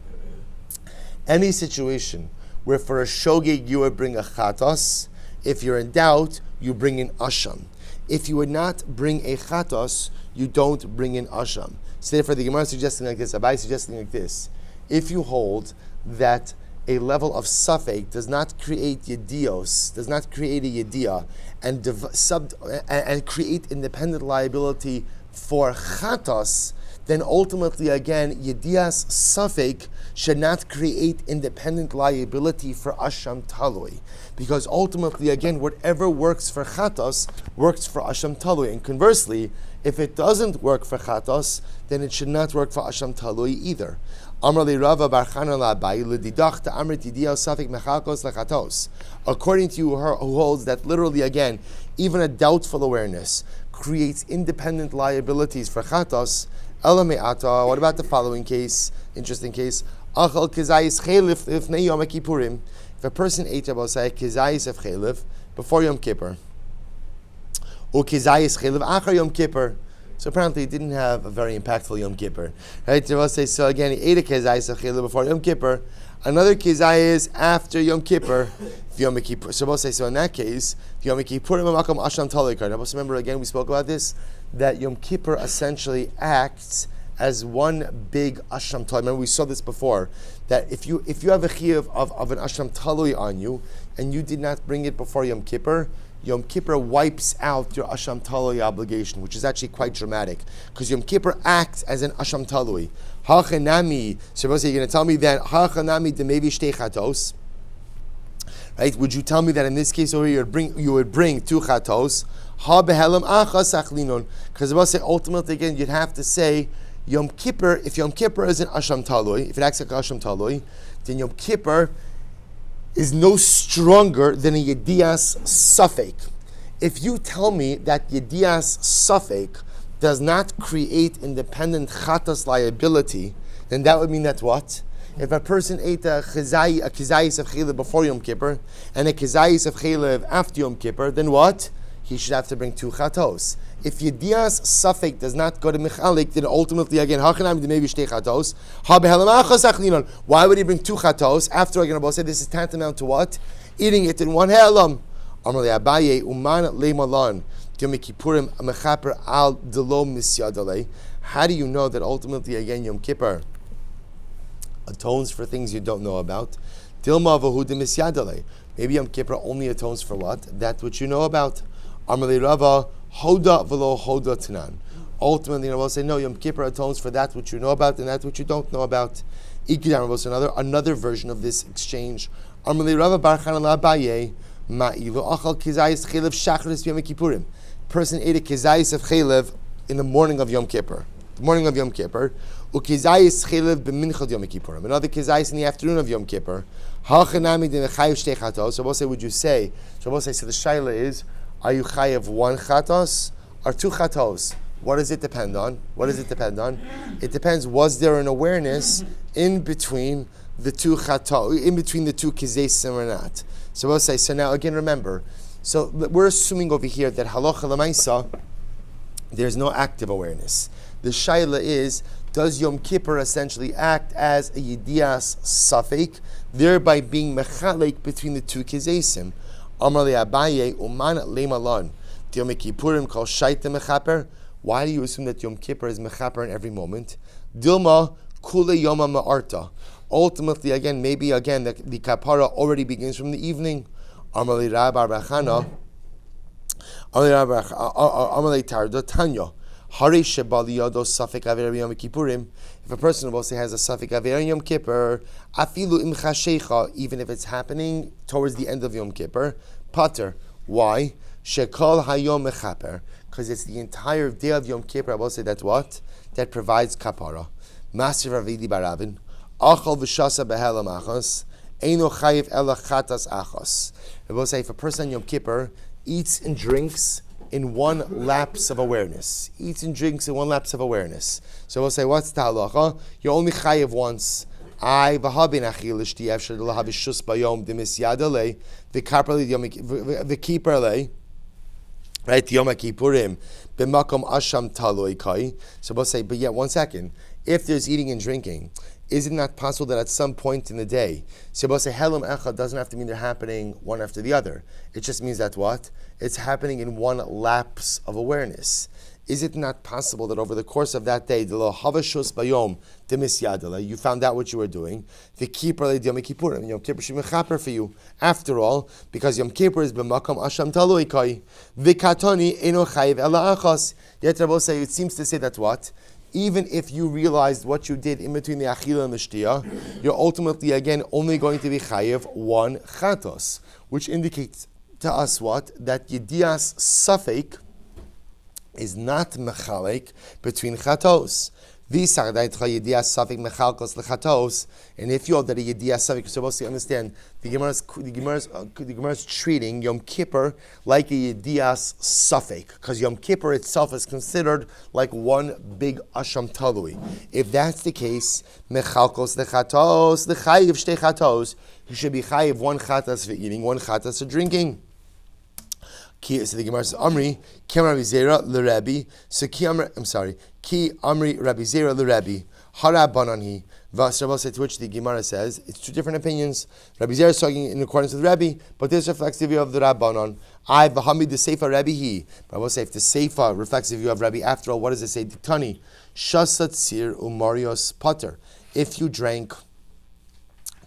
Any situation where for a shogeg you would bring a chatos, if you're in doubt, you bring in asham. If you would not bring a chatos, you don't bring in asham. So therefore the Gemara is suggesting like this, Abai is suggesting like this. If you hold that a level of safek does not create yedios, does not create a yedia, and create independent liability for chatos, then ultimately again yedias safek should not create independent liability for asham talui, because ultimately again whatever works for chatos works for asham talui, and conversely, if it doesn't work for chatos, then it should not work for asham talui either. According to you, who holds that literally again, even a doubtful awareness creates independent liabilities for chatos. What about the following case? Interesting case. If a person ate kizayis of chelif before Yom Kippur, or kizayis chelif achar Yom Kippur. So apparently he didn't have a very impactful Yom Kippur. Right? So again, he ate a kizayis of chelif before Yom Kippur, another kizayis after Yom Kippur, Yom Kippur. So in that case, Yom Kippur asham talei. Remember again, we spoke about this, that Yom Kippur essentially acts as one big asham talui. Remember we saw this before, that if you have a chiyuv of an asham talui on you, and you did not bring it before Yom Kippur wipes out your asham talui obligation, which is actually quite dramatic, because Yom Kippur acts as an asham talui. Hachanami, so you're going to tell me that hachanami demevi shtei chatos, right? Would you tell me that in this case over here you would bring two chatos? Ha behelam achas achlinon, because ultimately again you'd have to say Yom Kippur. If Yom Kippur is an asham talui, if it acts like asham talui, then Yom Kippur is no stronger than a yedias safek. If you tell me that yedias safek does not create independent chatas liability, then that would mean that what? If a person ate a kizayis of chelev before Yom Kippur and a kizayis of chelev after Yom Kippur, then what? He should have to bring two chatos. If yedias safek does not go to michalik, then ultimately again, hachanam demevi shtei chatos. Ha behelam achas achlinon. Why would he bring two chatos? After again, Abba said this is tantamount to what? Eating it in one helam. Amar le Abaye uman leimalon Yom Kippurim mechaper al delo misyadalei. How do you know that ultimately again Yom Kippur atones for things you don't know about? Dilma vahu de misyadalei. Maybe Yom Kippur only atones for what? That which you know about. Amar le Rava hoda velo hoda tanan. Ultimately, I will say no. Yom Kippur atones for that which you know about and that which you don't know about. Ikidam was another version of this exchange. Amar le Rava bar Chanan la Abaye ma'ilu achal kizayis chelev shachris Yom Kippurim. Person ate a kizayis of chelev in the morning of Yom Kippur. The morning of Yom Kippur. Ukizayis chelev b'minchad Yom Kippurim. Another kizayis in the afternoon of Yom Kippur. Hachanami de mechayev shtei chatos. So we'll say, would you say? So we'll say. So the shaila is, are you chayev one chatos or two chatos? What does it depend on? It depends. Was there an awareness in between the two chatos, in between the two kizaysim or not? So we'll say. So now again, remember. So we're assuming over here that halacha l'maisa, there's no active awareness. The shaila is, does Yom Kippur essentially act as a yedias safek, thereby being mechalek between the two kizaysim? Amar le Abaye uman leimalon Yom Kippurim kol shaita mechaper. Why do you assume that Yom Kippur is mechaper in every moment? Dilma kule yoma ma'arta. Ultimately, again, maybe again the kapara already begins from the evening. Amalei Rabbi Bachana, Amalei Tarda Tanya. Hari Shebali Yodo Safek Aver Yom Kippurim. If a person will say has a Safek Aver Yom Kippur, Afilu Im Chashecha, even if it's happening towards the end of Yom Kippur, Pater. Why? Shekol Hayom Mechaper, because it's the entire day of Yom Kippur. I will say that's what? That provides kapara. Master Ravidi Baravin, Achal V'Shasa Behelam Achos, Eino Chayiv Ela Chatas Achos. I will say if a person on Yom Kippur eats and drinks in one lapse of awareness. Eats and drinks in one lapse of awareness. So we'll say, what's the halacha? You're only chayiv once. I v'habin achil ishti efshar l'hav shus bayom demis yadale v'kiperle right Yom Kippurim b'makom asham taloi kai. So we'll say, but yet 1 second. If there's eating and drinking, is it not possible that at some point in the day, so we'll say helam echad doesn't have to mean they're happening one after the other. It just means that what? It's happening in one lapse of awareness. Is it not possible that over the course of that day, you found out what you were doing? The Kippur Yom Kippurim, Yom Kippur should be mechaper for you. After all, because Yom Kippur is b'makam asham taloi kai, v'katoni eno chayiv ela achas. Yet Rabbi say it seems to say that what? Even if you realized what you did in between the achila and the shtia, you're ultimately again only going to be chayiv one chatos, which indicates to us what? That yedias safek is not mechalek between chatos. And if you hold that a yedias safek, you're supposed to understand the Gemara's treating Yom Kippur like a yedias safek, because Yom Kippur itself is considered like one big asham talui. If that's the case, mechalkos lechatos, the chayiv shtei chatos, you should be chayiv one chatas for eating, one chatas for drinking. So the Gemara says, Amri, Ki Amri Zera l'Rebbe. So Ki Amri Rabbi Zera l'Rebbe. Harab Bananhi. Vasrabah, to which the Gemara says, it's two different opinions. Rabbi Zera is talking in accordance with Rebbe, but this reflects the view of the Rabbanon. I v'hamid the Seifa Rebbe he. But I will say, if the Seifa reflects the view of Rebbe, after all, what does it say? Tani, Shasat Sir Umarios Potter. If you drank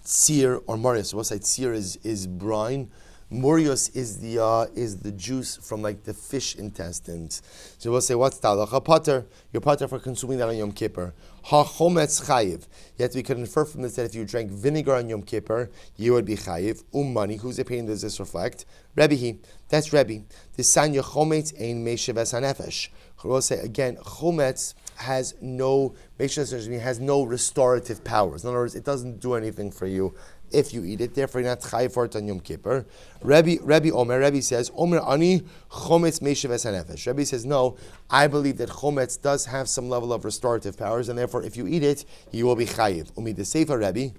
Tsir or Marios, we'll say Tsir is brine. Murios is the juice from like the fish intestines. So we'll say, what's talacha pater? You're pater for consuming that on Yom Kippur. Ha chometz chayiv. Yet we could infer from this that if you drank vinegar on Yom Kippur, you would be chayiv. Money. Whose opinion does this reflect? Rebbe he. That's Rebbe. The sanya chometz ein meishav es hanefesh. We'll say again, chometz has no restorative powers. In other words, it doesn't do anything for you if you eat it. Therefore, you're not chayiv for it on Yom Kippur. Rebbe says, Omer ani chometz meishav es hanefesh. Rebbe says, no, I believe that chometz does have some level of restorative powers, and therefore, if you eat it, you will be chayiv. Umi the seifa Rebbe.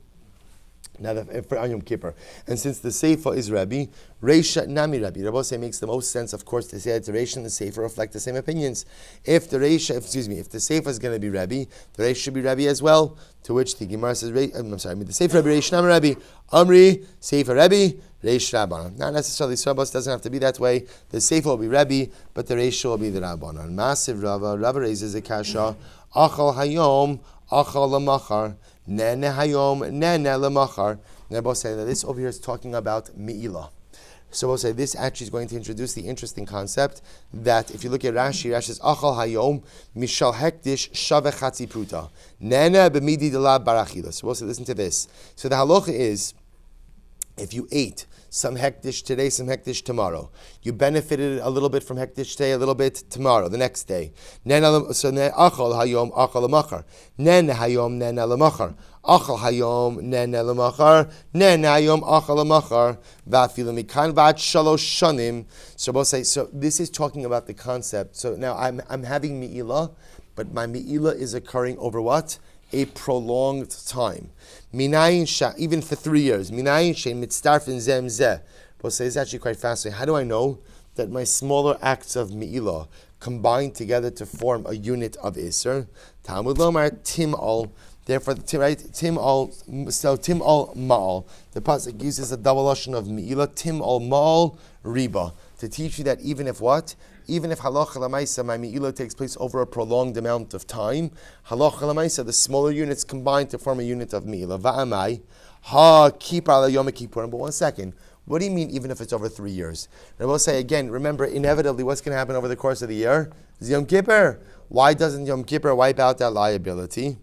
Now, for Yom Kippur, and since the Seifa is Rabbi, Reisha Nami Rabbi. Rabbi say makes the most sense, of course, to say that the Reisha and the Seifa reflect the same opinions. If the Seifa is going to be Rabbi, the Reisha should be Rabbi as well. To which the Gemara says, the Seifa Rabbi Reisha Nami Rabbi, Amri Seifa Rabbi Reish Rabbanon. Not necessarily Shabbos doesn't have to be that way. The Seifa will be Rabbi, but the Reisha will be the Rabbanon. Massive Rava raises a kasha. Achal Hayom, Achal Lamachar. Nene hayom, nene lemachar. And we'll say that this over here is talking about me'ilah. So we'll say this actually is going to introduce the interesting concept that if you look at Rashi says, Achal hayom, mishal hekdish shave chatzi pruta. Nene b'midi dela barachila. So we'll say, listen to this. So the halacha is, if you ate some hektish today, some hektish tomorrow, you benefited a little bit from hektish today, a little bit tomorrow, the next day. So achal hayom achal lamachar, nen hayom nen lamachar, achal hayom nen lamachar, nen hayom achal lamachar, va'afilu mikan va'at shalosh shanim. So we'll say, so this is talking about the concept. So now I'm having me'ilah, but my me'ilah is occurring over what? A prolonged time. Even for 3 years. We'll say it's actually quite fascinating. How do I know that my smaller acts of me'ilah combine together to form a unit of Isser? Talmud Lomar, Tim al. Therefore, Tim al ma'al. The pasuk uses a double lashon of me'ilah, Tim al ma'al riba, to teach you that even if what? Even if halacha l'maisa, my me'ilah takes place over a prolonged amount of time, halacha l'maisa, the smaller units combine to form a unit of me'ilah. Va'amai, ha kipar la yom kippurim. But 1 second, What do you mean even if it's over 3 years? And I will say again, remember, inevitably what's going to happen over the course of the year is Yom Kippur. Why doesn't Yom Kippur wipe out that liability?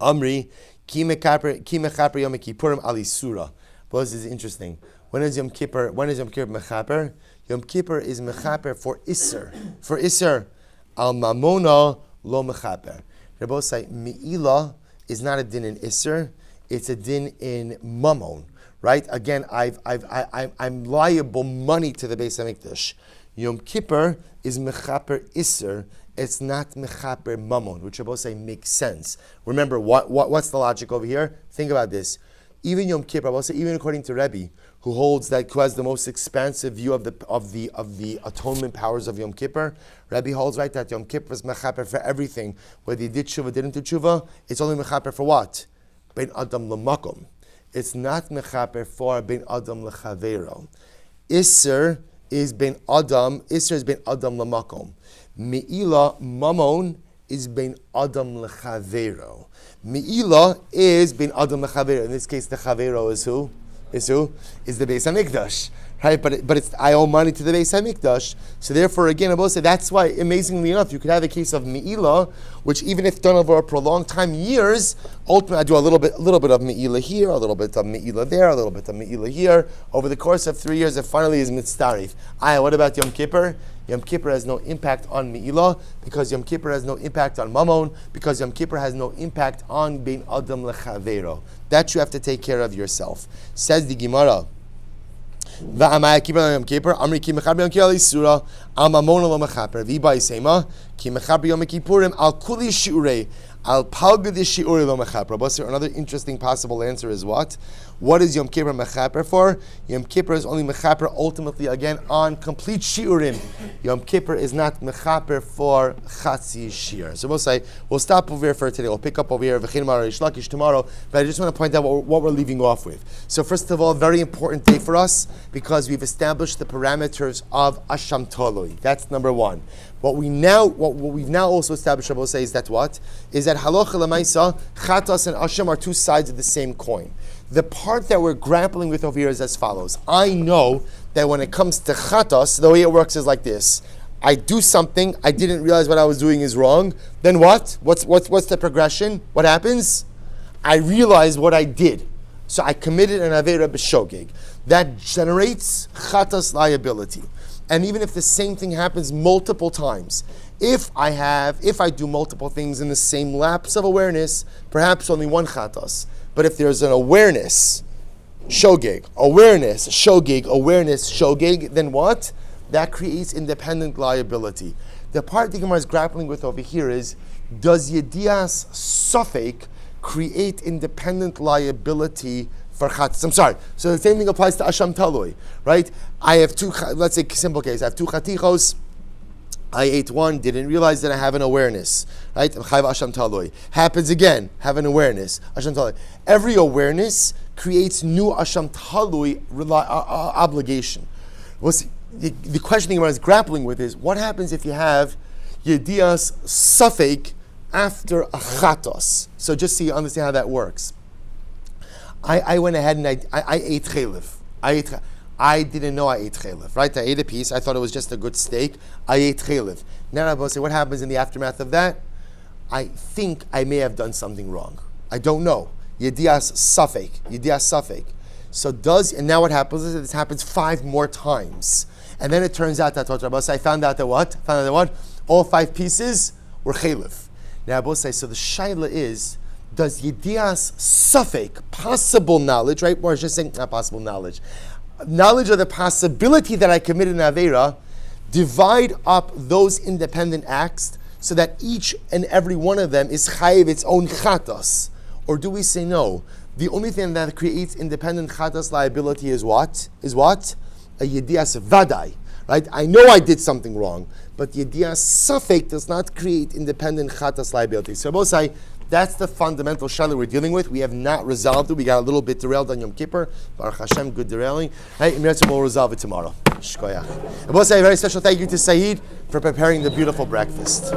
Amri, ki mechaper Yom Kippurim ali surah. But this is interesting. When is Yom Kippur mechaper? Yom Kippur is mechaper for Isser. For Isser, al mamona lo mechaper. Rabbi say me'ilah is not a din in Isser, it's a din in Mammon. Right? Again, I'm liable money to the Beis HaMikdash. Yom Kippur is mechaper Isser. It's not mechaper Mammon, which Rabbi say makes sense. Remember, what's the logic over here? Think about this. Even Yom Kippur, Rabbi say, even according to Rebbe, who has the most expansive view of the atonement powers of Yom Kippur, Rebbe holds right that Yom Kippur is mechaper for everything. Whether you did tshuva, didn't do tshuva, it's only mechaper for what? Ben Adam l'makom. It's not mechaper for ben Adam l'chavero. Isser is ben Adam l'makom. Me'ilah Mammon is ben Adam l'chavero. Me'ilah is ben Adam l'chavero. In this case, the chavero is who? Is the Beis HaMikdash. Right? But it's I owe money to the Beis HaMikdash. So therefore, again, I will say that's why, amazingly enough, you could have a case of Me'ilah, which even if done over a prolonged time, years, ultimately I do a little bit of Me'ilah here, a little bit of Me'ilah there, a little bit of Me'ilah here. Over the course of 3 years, it finally is Mitzarif. What about Yom Kippur? Yom Kippur has no impact on Me'ilah, because Yom Kippur has no impact on Mammon, because Yom Kippur has no impact on Bein Adam Lechavero. That you have to take care of yourself. Says the Gemara, V'amaya Kippur Yom Kippur, Amri ki mechaber Yom Kippur Isura, al Mammon lo mechaber, v'ba Yisema, ki mechaber Yom Kippurim, al kuli shi'urei, al palgad shi'urei lo mechaber. Another interesting possible answer is what? What is Yom Kippur mechaper for? Yom Kippur is only mechaper ultimately again on complete shiurim. Yom Kippur is not mechaper for chatzi shiur. So we'll stop over here for today. We'll pick up over here v'chein mar Reish Lakish tomorrow. But I just want to point out what we're leaving off with. So first of all, very important day for us because we've established the parameters of Asham Toloi. That's number one. What we've now also established, I will say, is that what? Is that halacha l'maisa, chatas and asham are two sides of the same coin. The part that we're grappling with over here is as follows. I know that when it comes to chatas, the way it works is like this. I do something, I didn't realize what I was doing is wrong. Then what? What's the progression? What happens? I realize what I did. So I committed an avera b'shogeg. That generates chatas liability. And even if the same thing happens multiple times, if I do multiple things in the same lapse of awareness, perhaps only one chatas. But if there's an awareness, shogeg, then what? That creates independent liability. The part the Gemara is grappling with over here is, does Yedias Safek create independent liability for chatas? I'm sorry. So the same thing applies to Asham Taloi, right? I have let's say simple case, I have two chatichos, I ate one, didn't realize that I have an awareness, right? Happens again, have an awareness. Every awareness creates new Asham Talui obligation. The question the Gemara is grappling with is, what happens if you have Yedias Safek after a chatos? So just so you understand how that works. I went ahead and I ate chelev. I didn't know I ate chelev, right? I ate a piece. I thought it was just a good steak. I ate chelev. Now I will say, what happens in the aftermath of that? I think I may have done something wrong. I don't know. Yedias safek. So and now what happens is this happens 5 more times. And then it turns out that I found out that what? All 5 pieces were chelev. Now I will say, so the shaila is, does Yedias safek, possible knowledge, right? Or just saying, not possible knowledge of the possibility that I committed an Aveira, divide up those independent acts so that each and every one of them is chayiv its own chatas? Or do we say no? The only thing that creates independent chatas liability is what? A yedias vadai, right? I know I did something wrong, but yedias safek does not create independent chatas liability. So both say, that's the fundamental shaila we're dealing with. We have not resolved it. We got a little bit derailed on Yom Kippur. Baruch Hashem, good derailing. Right, we'll resolve it tomorrow. Shkoyach. I will say a very special thank you to Saeed for preparing the beautiful breakfast.